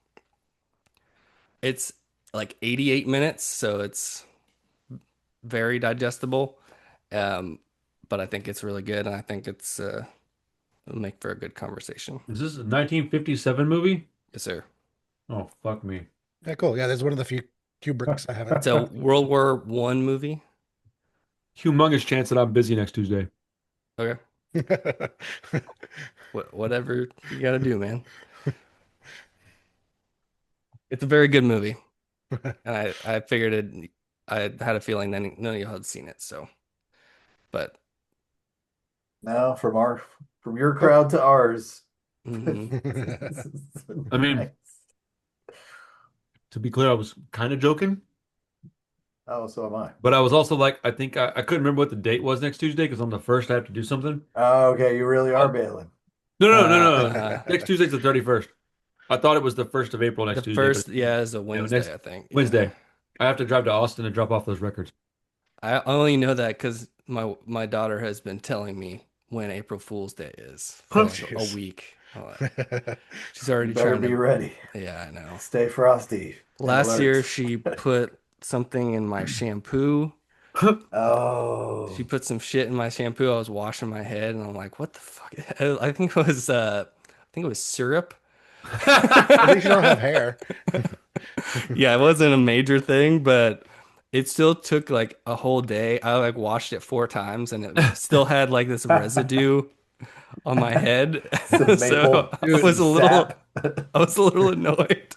It's like 88 minutes, so it's very digestible. Um, but I think it's really good, and I think it'll make for a good conversation. Is this a 1957 movie? Yes, sir. Oh, fuck me. Yeah, cool. Yeah, there's one of the few Kubricks I haven't. It's a World War One movie. Humongous chance that I'm busy next Tuesday. Okay, whatever you got to do, man. It's a very good movie, and I figured it. I had a feeling that none of y'all had seen it, so but No, from your Nope. crowd to ours. mhm. I mean, Nice. to be clear, I was kind of joking, Oh, so am I. but I was also like, I think I couldn't remember what the date was next Tuesday because on the first I have to do something. Oh, okay, you really are Uh, bailing. no, no, no, no. Uh, Next Tuesday's the 31st. I thought it was the 1st of April the next Tuesday, but first, yeah, is a you know, next Wednesday, I think. Yeah, Wednesday. I have to drive to Austin and drop off those records. I only know that because my daughter has been telling me when April Fool's Day is for Oh, like a jeez. week. I'm like, I she's You already better trying be to. ready. Yeah, I know. Stay frosty and Last year alert. she put something in my shampoo. She Oh, put some shit in my shampoo. I was washing my head and I'm like, what the fuck? I think it was syrup. think you don't have hair. Yeah, it wasn't a major thing, but it still took like a whole day. I like washed it 4 times and it still had like this residue on my head. some So maple, some sap, I was a little annoyed.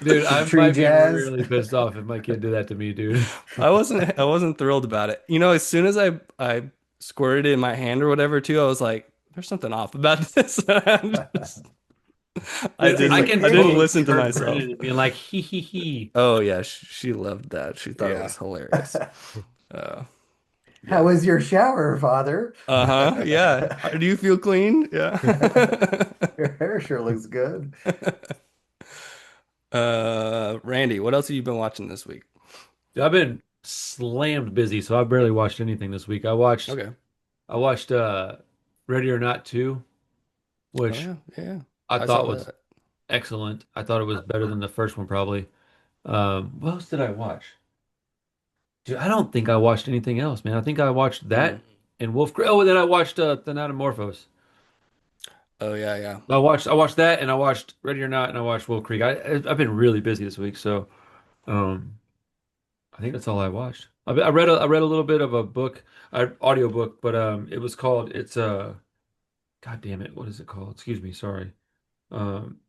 Dude, some I tree might be jazz. really pissed off if my kid did that to me, dude. I wasn't thrilled about it. You know, as soon as I squirted it in my hand or whatever too, I was like, there's something off about this. This I isn't can I didn't cake. listen to her myself. grinning and being like, hee hee hee. Oh yeah, she loved that. She thought it Yeah. was hilarious. Uh, How yeah. was your shower, father? Uh-huh. Yeah. Do you feel clean? Yeah. Your hair sure looks good. Randy, what else have you been watching this week? Dude, I've been slammed busy, so I barely watched anything this week. Okay. I watched Ready or Not 2, Oh which yeah, yeah. I I saw thought was that. excellent. I thought it was better than the first one probably. What else did I watch? Dude, I don't think I watched anything else, man. I think I watched Mm. that and Wolf Creek. Oh, and then I watched Thanatomorphos. Oh yeah, yeah. I watched that and I watched Ready or Not and I watched Wolf Creek. I've been really busy this week, so um I think that's all I watched. I read a little bit of a book, audio book, but it was called God damn it, what is it called? Excuse me, sorry. Um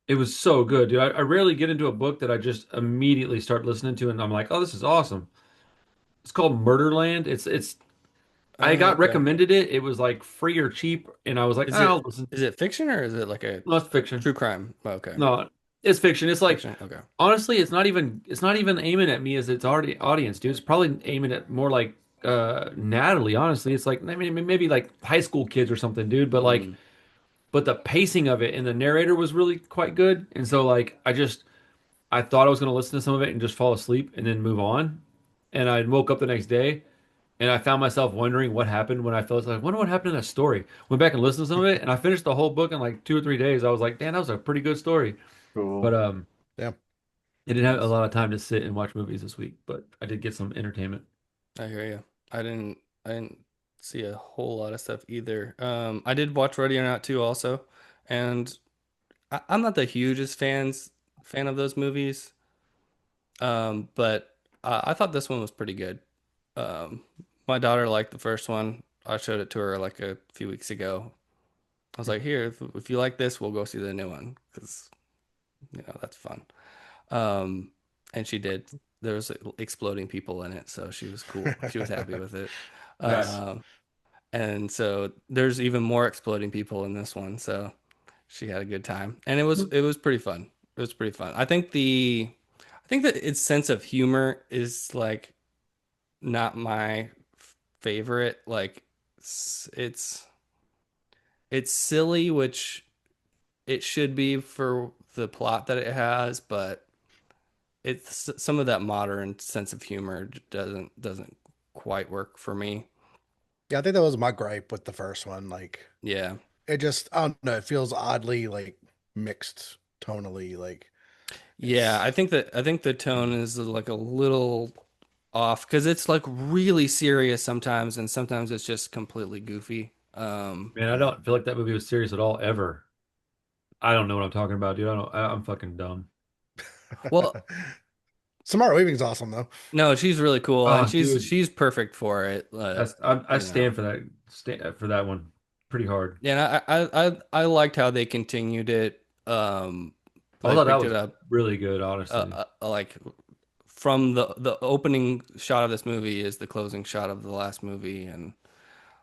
it was so good, dude. I rarely get into a book that I just immediately start listening to and I'm like, oh, this is awesome. It's called Murderland. It's I got Okay. recommended it. It was like free or cheap, and I was like, Is "Ah, I'll it listen." is it fiction or is it like a No, it's fiction. true crime? Oh, okay. No, it's fiction. It's like Fiction. Okay. honestly, it's not even aiming at me as its already audience, dude. It's probably aiming at more like Natalie, honestly. It's like I mean maybe like high school kids or something, dude, but like Mm. but the pacing of it and the narrator was really quite good. And so like I thought I was going to listen to some of it and just fall asleep and then move on. And I woke up the next day and I found myself wondering what happened when I felt like, I wonder what happened in that story. Went back and listened to some of it, and I finished the whole book in like 2 or 3 days. I was like, damn, that was a pretty good story. But Cool. Yeah. I didn't have a lot of time to sit and watch movies this week, but I did get some entertainment. I hear you. I didn't see a whole lot of stuff either. I did watch Ready or Not 2 also, and I'm not the hugest fan of those movies. But I thought this one was pretty good. Um, my daughter liked the first one. I showed it to her like a few weeks ago. I was like, here, if you like this, we'll go see the new one because that's fun. Um, and she did. There was exploding people in it, so she was cool. She was happy with it. Nice. Um, and so there's even more exploding people in this one, so she had a good time, and it was pretty fun. It was pretty fun. I think that its sense of humor is like not my favorite. Like it's it's silly, which it should be for the plot that it has, but it's some of that modern sense of humor doesn't quite work for me. Yeah, I think that was my gripe with the first one. Like Yeah. it just, I don't know, it feels oddly like mixed tonally. Like Yeah, it's I think the tone is like a little off because it's like really serious sometimes and sometimes it's just completely goofy. Man, I don't feel like that movie was serious at all ever. I don't know what I'm talking about, dude. I'm fucking dumb. Well, Samara Weaving's awesome though. no, she's really cool, and Oh, she's dude, she's perfect for it. I You know. stand for that. Stand for that one pretty hard. Yeah, and I liked how they continued it. I Like thought that picked it was up really good, honestly. like from the opening shot of this movie is the closing shot of the last movie, and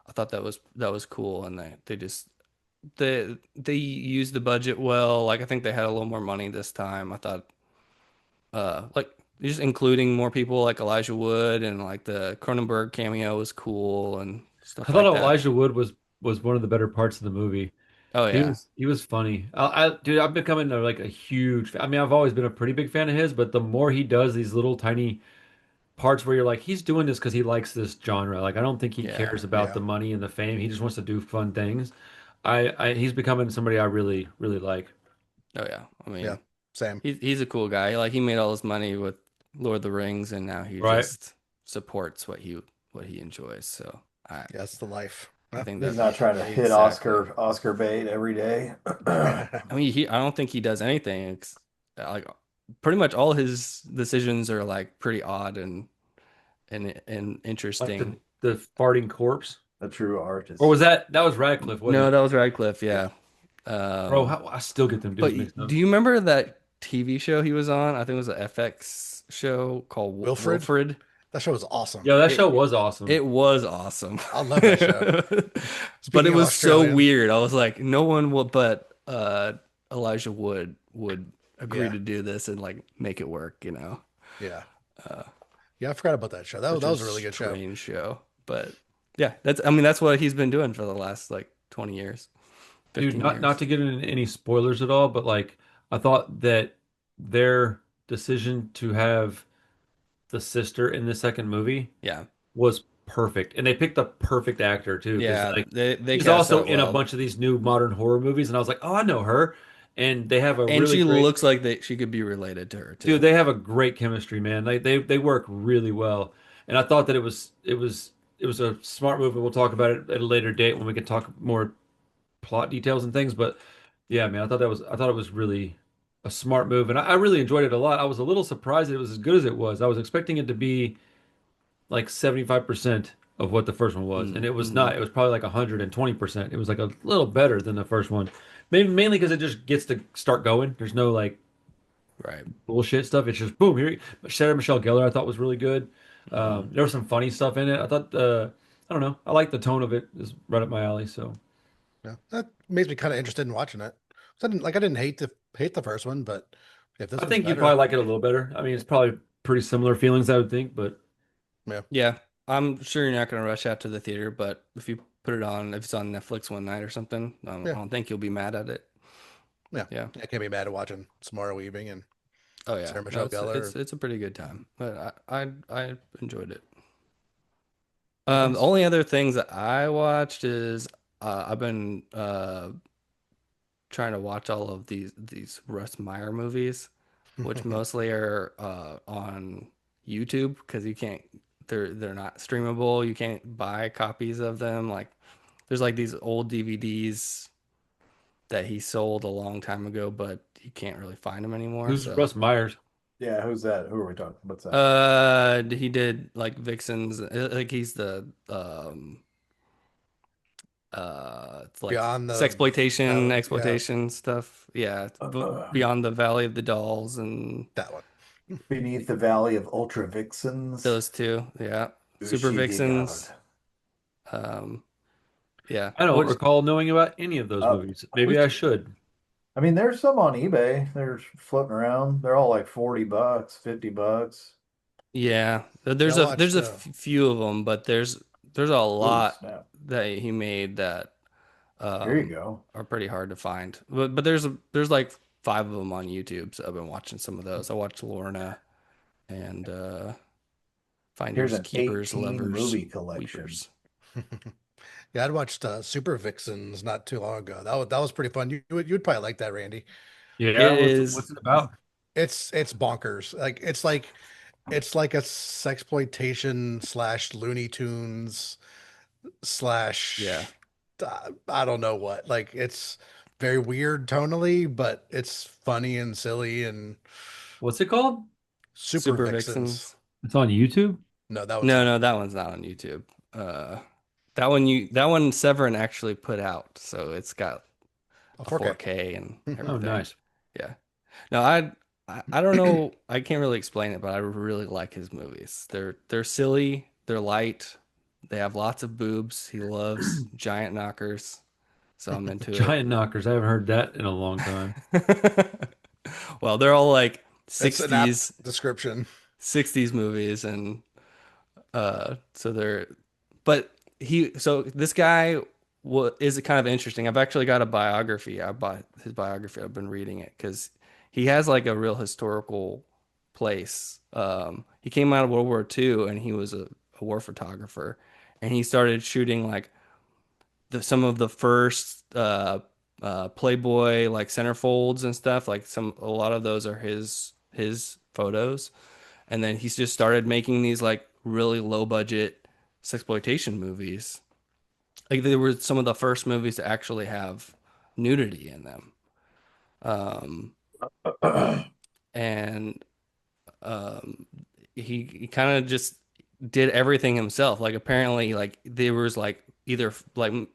I thought that was cool. And they just they used the budget well. Like I think they had a little more money this time. I thought like just including more people like Elijah Wood and like the Cronenberg cameo was cool and I stuff thought like that. Elijah Wood was one of the better parts of the movie. Oh yeah, He was funny. Dude, I'm becoming like a huge. I mean, I've always been a pretty big fan of his, but the more he does these little tiny parts where you're like, he's doing this because he likes this genre. Like, I don't think he yeah, cares about Yeah. the money and the fame. He just wants to do fun things. He's becoming somebody I really, really like. oh yeah. I Yeah. mean, Same. he's a cool guy. Like he made all his money with Lord of the Rings, and now he Right? just supports what he enjoys. So Yeah, that's the life. I Well, think He's that not trying to hit exactly. Oscar bait every day. I mean, I don't think he does anything. Like pretty much all his decisions are like pretty odd and Like interesting. the farting corpse. A true Or artist. was that was Radcliffe, wasn't No, it? that was Radcliffe. Yeah. Yeah. Bro, Um, I still get them but dudes mixed up. do you remember that TV show he was on? I think it was a FX show called Wilfred. Wilfred. That show was awesome. Yo, that show It was awesome. it was awesome. I love that show. But Speaking it of was so Australian, weird. I was like, no one will but Elijah would agree yeah, to do this and like make it work, you know. yeah, Uh, yeah. I forgot about that show. such That a was a really good show. strange show. But yeah, that's I mean that's what he's been doing for the last like 20 years, Dude, 15 not years. to get into any spoilers at all, but like I thought that their decision to have the sister in the second movie Yeah. was perfect. And they picked the perfect actor too, because Yeah, like they she's cast also that in a well. bunch of these new modern horror movies, and I was like, oh, I know her. And they have a And really she great looks like she could be related to her dude, too. they have a great chemistry, man. They work really well. And I thought that it was a smart move, and we'll talk about it at a later date when we can talk more plot details and things. But yeah, man, I thought it was really a smart move, and I really enjoyed it a lot. I was a little surprised that it was as good as it was. I was expecting it to be like 75% of what the first one was, and it was Mm-hmm. not. It was probably like 120%. It was like a little better than the first one. Maybe mainly because it just gets to start going. There's no like Right. bullshit stuff. It's just boom here. Sarah Michelle Gellar I thought was really good. Hmm. There was some funny stuff in it. I thought I don't know. I like the tone of it. It's right up my alley. So Yeah, that makes me kind of interested in watching it. 'Cause I didn't hate the first one, but if this I one's think you'd better, probably like it a little better. I mean, it's probably pretty similar feelings, I would think, but yeah, Yeah, I'm sure you're not going to rush out to the theater, but if you put it on, if it's on Netflix one night or something, I yeah, don't think you'll be mad at it. yeah. Yeah. I can't be mad at watching Samara Weaving and Oh yeah. Sarah No, Michelle Gellar. it's a pretty good time, but I enjoyed it. The Nice. only other things that I watched is I've been trying to watch all of these Russ Meyer movies, which mostly are on YouTube because you can't they're not streamable. You can't buy copies of them. Like there's like these old DVDs that he sold a long time ago, but you can't really find them anymore. who's So Russ Myers? Yeah, who's that? Who are we talking? What's that? he did like Vixens, like he's the it's like Beyond the sexploitation, yeah, exploitation stuff. Yeah, Uh, Beyond the Valley of the Dolls and that one. Beneath the Valley of Ultra Vixens, those two. Yeah, Super Ushigigavad. Vixens. Um, yeah, I don't which recall knowing about any of those Uh, movies. Maybe I which should. I mean, there's some on eBay. They're floating around. They're all like $40, $50. yeah, Yeah, I there's watched. a few of them, but there's a Oh, lot snap. that he made that Here you um go. are pretty hard to find. But there's like five of them on YouTube, so I've been watching some of those. I watched Lorna and Here's Finders an Keepers 18 Lovers movie collection. Weepers. Yeah, I'd watched Super Vixens not too long ago. That was pretty fun. You'd probably like that, Randy. It Yeah, is what's it about? It's bonkers. It's like a sexploitation slash Looney Tunes yeah. slash I don't know what. Like very weird tonally, but it's funny and silly and What's it called? super Super vixens. Vixens. It's on YouTube. No, that one's No, not. no, that one's not on YouTube. Uh, that one Severin actually put out, so it's got A a 4K. 4K and Oh, everything. nice. Yeah. No, I don't know. I can't really explain it, but I really like his movies. They're silly, they're light, they have lots of boobs. He loves giant knockers, so I'm into it. Giant knockers. I haven't heard that in a long time. Well, they're all like It's an apt 60s description. 60s movies and so they're but so this guy is kind of interesting. I've actually got a biography. I bought his biography. I've been reading it because he has like a real historical place. He came out of World War II and he was a war photographer, and he started shooting like some of the first Playboy like centerfolds and stuff. Like a lot of those are his photos, and then he's just started making these like really low budget sexploitation movies. Like they were some of the first movies to actually have nudity in them. Um, and um, he kind of just did everything himself. Like apparently, like there was like either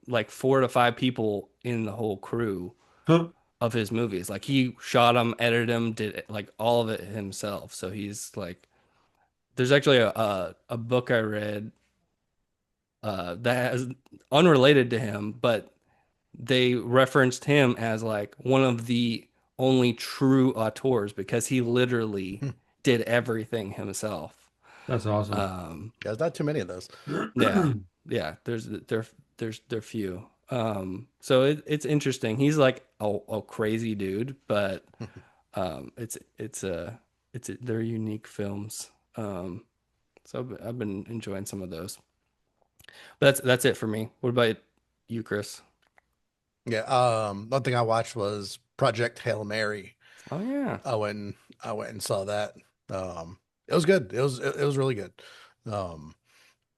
like 4 to 5 people in the whole crew Huh. of his movies. Like he shot them, edited them, did like all of it himself. So he's like, there's actually a book I read that has unrelated to him, but they referenced him as like one of the only true auteurs because he literally Hmm. did everything himself. That's awesome. Um, There's not too many of those. yeah, yeah. There's few. So it's interesting. He's like a crazy dude, but they're unique films. So I've been enjoying some of those. But that's it for me. What about you, Chris? Yeah. One thing I watched was Project Hail Mary. Oh yeah. I went and I went and saw that. It was good. It was really good. Um,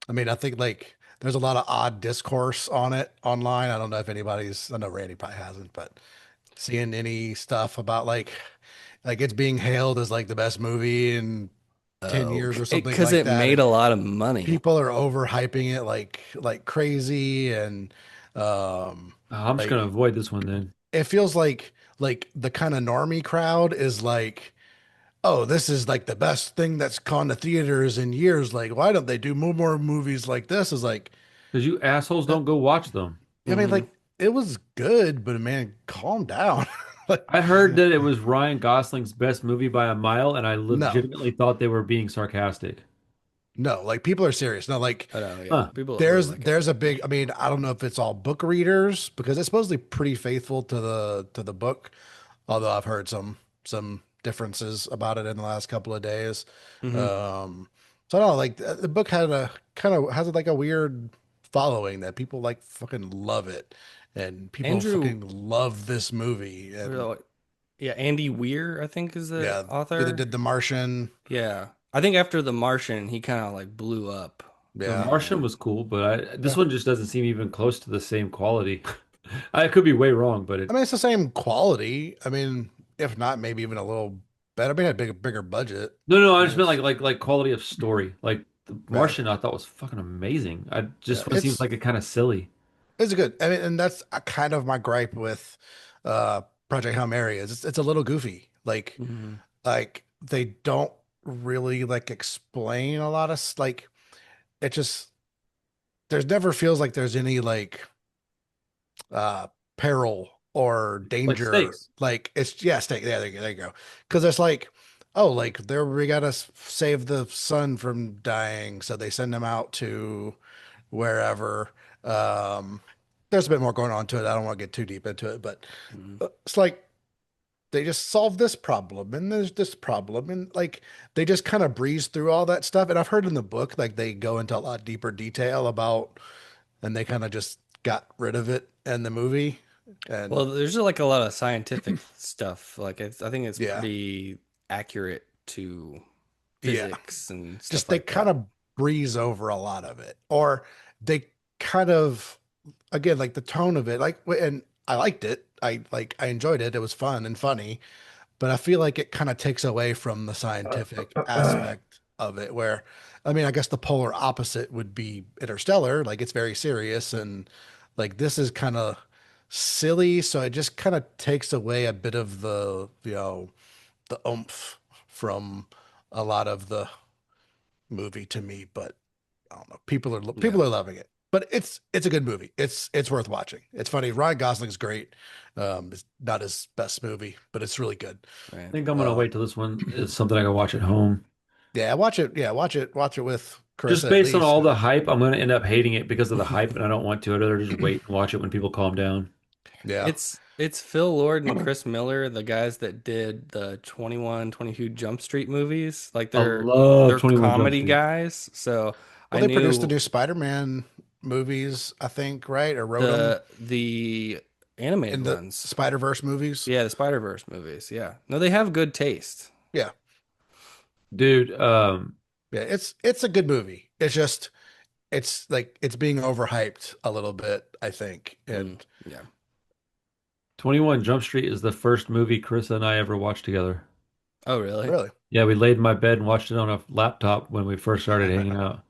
I mean, I think like there's a lot of odd discourse on it online. I don't know if anybody's, I know Randy probably hasn't, but seeing any stuff about like it's being hailed as like the best movie in 10 Oh, years or something because like it that. made And a lot of money. people are overhyping it like crazy and I'm just gonna like avoid this one then. it feels like the kind of normie crowd is like, oh, this is like the best thing that's gone to theaters in years. Like, why don't they do more movies like this? Is like, Because you assholes uh, don't go watch them. I mean, Hmm. like it was good, but man, calm down. Like, I heard that it was Ryan Gosling's best movie by a mile, and I no, legitimately thought they were being sarcastic. no, like people are serious. No, like I know, yeah. Huh. People really there's like it. there's a big. I mean, I don't know if it's all book readers because it's supposedly pretty faithful to the book, although I've heard some differences about it in the last couple of days. Hmm. Um, so I don't know, like the book had a kind of has like a weird following that people like fucking love it, and people Andrew, fucking love this movie, and yeah, Andy Weir, I think is the yeah, they author. did The Martian, Yeah. I think after The Martian, he kind of like blew up. The yeah, Martian was cool, but this yeah. one just doesn't seem even close to the same quality. I could be way wrong, but I mean, it's the same quality. I mean, if not, maybe even a little better. I mean, it had bigger budget. no, I I mean, just meant it's like quality of story. Like the yeah, Martian, I thought was fucking amazing. I yeah. just one seems like it kind of silly. It's good. I mean, and that's kind of my gripe with uh Project Hail Mary is it's a little goofy. Hmm. Like they don't really like explain a lot of like it just there's never feels like there's any like uh peril or Like danger. stakes. Like it's yeah, stay yeah, there you go. Because it's like, oh, like there we gotta save the sun from dying, so they send him out to wherever. Um, there's a bit more going on to it. I don't want to get too deep into it, but Hmm. it's like they just solve this problem and there's this problem and like they just kind of breeze through all that stuff. And I've heard in the book like they go into a lot deeper detail about and they kind of just got rid of it in the movie. And Well, there's like a lot of scientific stuff. Like I think it's yeah, pretty accurate to yeah, physics and stuff just they like kind that. of breeze over a lot of it, or they kind of again like the tone of it, like and I liked it. I enjoyed it. It was fun and funny, but I feel like it kind of takes away from the scientific aspect of it, where, I mean, I guess the polar opposite would be Interstellar. Like it's very serious, and like this is kind of silly, so it just kind of takes away a bit of the, the oomph from a lot of the movie to me. But I don't know. Yeah. People are loving it. But it's a good movie. It's worth watching. It's funny. Ryan Gosling's great. It's not his best movie, but it's really good. Right. think I'm gonna Um, wait till this one is something I can watch at home. yeah, watch it. Yeah, watch it with Just Carissa at based on least. all the hype, I'm gonna end up hating it because of the hype, and I don't want to. I'd rather just wait and watch it when people calm down. Yeah. It's Phil Lord and Chris Miller, the guys that did the 21, 22 Jump Street movies. Like I love they're 21 Jump comedy Street. guys. So Well, I they produced the knew new Spider-Man movies, I think, right? Or wrote them the animated in the ones. Spider-Verse movies. Yeah, the Spider-Verse movies. Yeah. No, they have good taste. Yeah. Dude, Yeah, it's a good movie. It's just it's like it's being overhyped a little bit, I think. Mm, And yeah. 21 Jump Street is the first movie Chris and I ever watched together. Oh, really? really. Yeah, we laid in my bed and watched it on a laptop when we first started hanging out.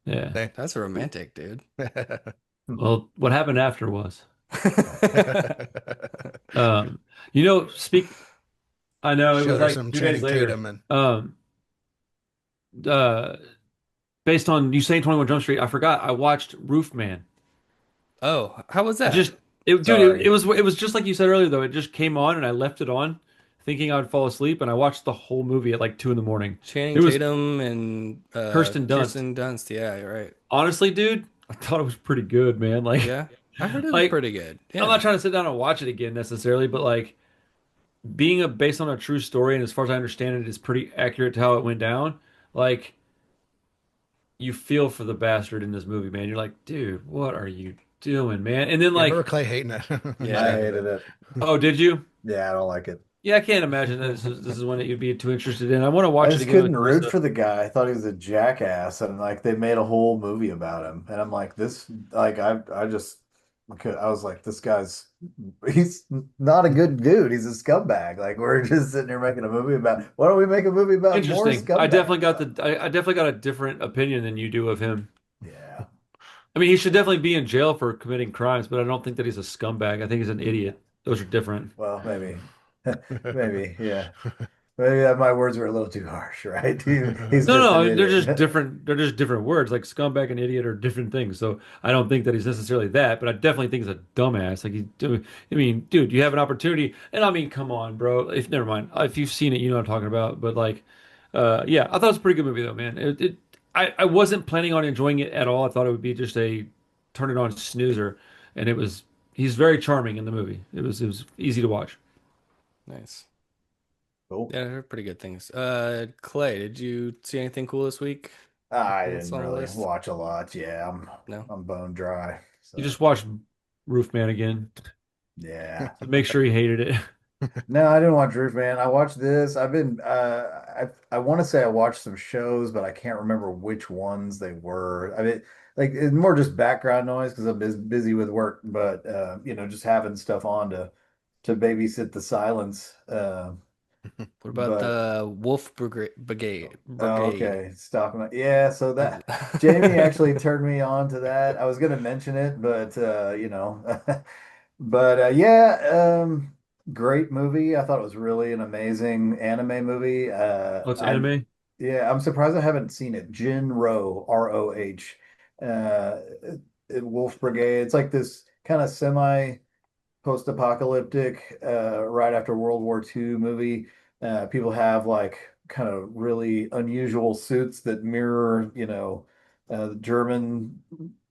Yeah. Hey. That's romantic, dude. Well, what happened after was, um, speak. I know it was Showed her like some 2 days Channing later. Tatum and Uh, Based on you saying 21 Jump Street, I forgot I watched Roof Man. Oh, how was It that? just it dude it, Sorry. it was just like you said earlier though. It just came on and I left it on thinking I would fall asleep and I watched the whole movie at like 2 in the morning. Channing It was Tatum and Kirsten Dunst. Kirsten Dunst. Yeah, you're right. Honestly, dude, I thought it was pretty good, man. Like Yeah. I heard it was like pretty good. I'm not Yeah. trying to sit down and watch it again necessarily, but like being a based on a true story and as far as I understand it is pretty accurate to how it went down. Like you feel for the bastard in this movie, man. You're like, dude, what are you doing, man? And then yeah, I remember like, Clay hating it. He I Yeah. hated hated it. it. oh, did you? Yeah, I don't like it. Yeah, I can't imagine that this is one that you'd be too interested in. I want to I watch it just again with couldn't root Carissa. for the guy. I thought he was a jackass, and like they made a whole movie about him. And I'm like, this, like I just, I was like, this guy's, he's not a good dude. He's a scumbag. Like we're just sitting here making a movie about. Why don't we make a movie about more Interesting. scumbags? I definitely got a different opinion than you do of him. Yeah. I mean, he should definitely be in jail for committing crimes, but I don't think that he's a scumbag. I think he's an idiot. Those are different. Well, maybe, maybe, yeah. Maybe my words were a little too harsh, right? He's No, just an no, they're just idiot. different. They're just different words. Like scumbag and idiot are different things. So I don't think that he's necessarily that, but I definitely think he's a dumbass. I mean, dude, you have an opportunity, and I mean, come on, bro. If never mind, if you've seen it, you know what I'm talking about. But like, yeah, I thought it was a pretty good movie though, man. I wasn't planning on enjoying it at all. I thought it would be just a turn it on snoozer, and it was. He's very charming in the movie. It was easy to watch. Nice. Cool. Yeah, they're pretty good things. Clay, did you see anything cool this week I that's didn't on the really list? watch a lot. Yeah, No. I'm bone dry. You So just watched Roof Man again. yeah. Make sure he hated it. No, I didn't watch Roof Man. I watched this. I've been I want to say I watched some shows, but I can't remember which ones they were. I mean, like it's more just background noise because I'm busy with work, but just having stuff on to babysit the silence. What about But the Wolf Brigade? Oh, Brigade. okay. Stalking. Yeah, so that Jamie actually turned me on to that. I was gonna mention it, but but yeah, great movie. I thought it was really an amazing anime movie. Oh, it's I anime. Yeah, I'm surprised I haven't seen it. Jin Ro, Roh. Wolf Brigade. It's like this kind of semi post-apocalyptic, right after World War II movie. People have like kind of really unusual suits that mirror, German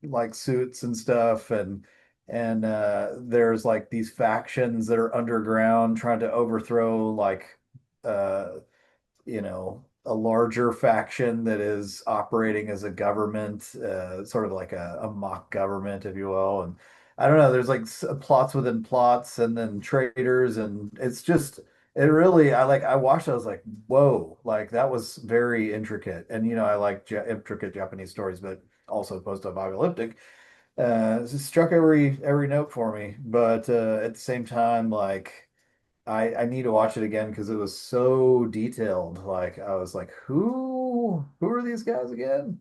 like suits and stuff, and there's like these factions that are underground trying to overthrow like uh, a larger faction that is operating as a government, sort of like a mock government, if you will. And I don't know, there's like plots within plots and then traitors, and it's just, it really, I watched it, I was like, whoa, like that was very intricate. And, I like intricate Japanese stories, but also post-apocalyptic. It struck every note for me, but at the same time, like I need to watch it again because it was so detailed. Like I was like, who are these guys again?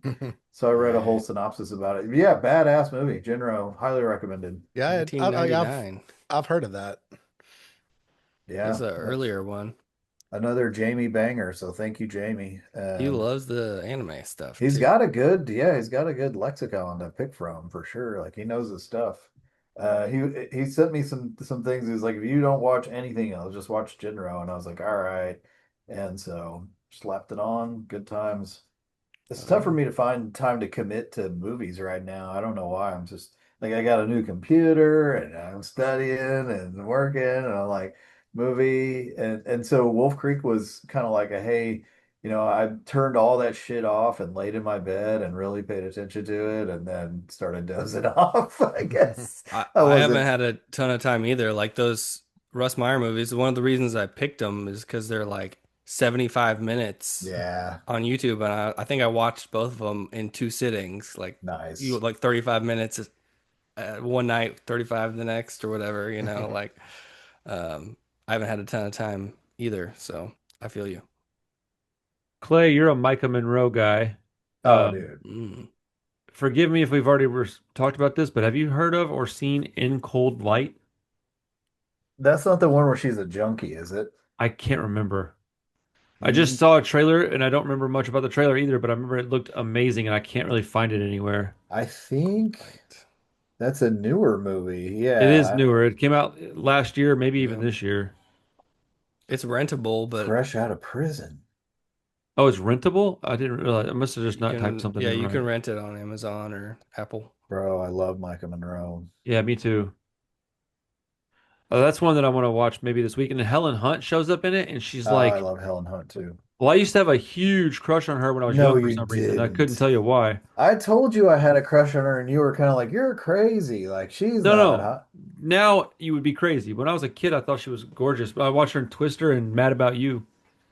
So I read a whole Right. synopsis about it. Yeah, badass movie. Genro, highly recommended. Yeah, $19.99. I've heard of that. It's Yeah, an earlier one. another Jamie banger. So thank you, Jamie. He loves the anime stuff He's too. got a good, yeah, he's got a good lexicon to pick from for sure. Like he knows his stuff. He sent me some things. He was like, if you don't watch anything else, just watch Jinro. And I was like, all right. And so slapped it on. Good times. It's Oh tough for yeah. me to find time to commit to movies right now. I don't know why. I'm just like I got a new computer and I'm studying and working and I'm like movie and so Wolf Creek was kind of like a hey, I turned all that shit off and laid in my bed and really paid attention to it and then started dozing off. I guess I I haven't wasn't. had a ton of time either. Like those Russ Meyer movies, one of the reasons I picked them is because they're like 75 minutes Yeah, on YouTube, and I think I watched both of them in two sittings. nice. Like 35 minutes one night, 35 the next, or whatever. Like um, I haven't had a ton of time either, so I feel you. Clay, you're a Micah Monroe guy. Oh, Um, dude, Mm. Forgive me if we've already talked about this, but have you heard of or seen In Cold Light? that's not the one where she's a junkie, is it? I can't remember. I just Mm, saw a trailer and I don't remember much about the trailer either, but I remember it looked amazing and I can't really find it anywhere. I think. Right. That's a newer movie. It is Yeah. newer. It came out last year, maybe even Yeah. this year. It's rentable, but Fresh out of prison. Oh, it's rentable? I didn't realize. I must have just you not typed can, something yeah, in you right. can rent it on Amazon or Apple. Bro, I love Micah Monroe. Yeah, me too. That's one that I want to watch maybe this week. And Helen Hunt shows up in it, and she's Oh, I like, love Helen Hunt too. "Well, I used to have a huge crush on her when I was No, young for you some reason. I couldn't didn't. tell you why." I told you I had a crush on her, and you were kind of like, you're crazy. Like, she's No, not no. hot. Now you would be crazy. When I was a kid, I thought she was gorgeous, but I watched her in Twister and Mad About You.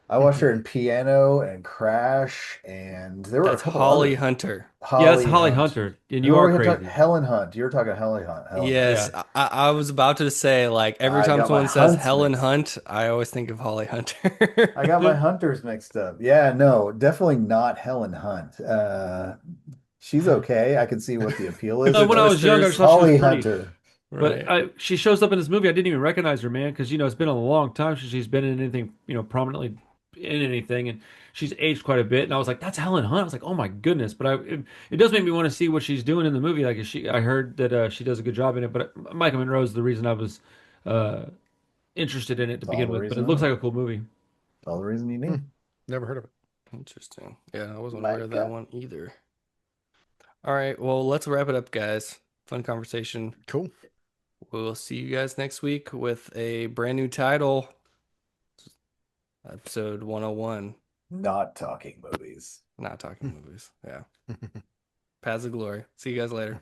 I watched her in Piano and Crash, and there were a That's couple Holly other. Hunter. Yeah, that's Holly Holly Hunt. Hunter, and you No, are we're gonna talk crazy. Helen Hunt. You were talking Helen Hunt. Yes, Yeah. I was about to say, like, every I time got my someone says hunts Helen mixed. Hunt, I always think of Holly I got my Hunter. hunters mixed up. Yeah, no, definitely not Helen Hunt. She's okay. I can see what the appeal is, The When I but was young, I just Twisters, thought she was Holly pretty. Hunter. But right? she shows up in this movie. I didn't even recognize her, man, because it's been a long time since she's been in anything, prominently in anything, and she's aged quite a bit. And I was like, "That's Helen Hunt." I was like, "Oh my goodness!" But it does make me want to see what she's doing in the movie. Like, I heard that she does a good job in it. But Micah Monroe is the reason I was uh, interested in it to That's all begin the with. But reason it I looks need. like a cool movie. That's all the reason you Hmm, need. never heard of it. Interesting. Yeah, I wasn't aware of that Micah. one either. All right, well, let's wrap it up, guys. Fun conversation. Cool. We'll see you guys next week with a brand new title, episode 101. Not talking movies. Not talking movies. Yeah. Paths of Glory. See you guys later.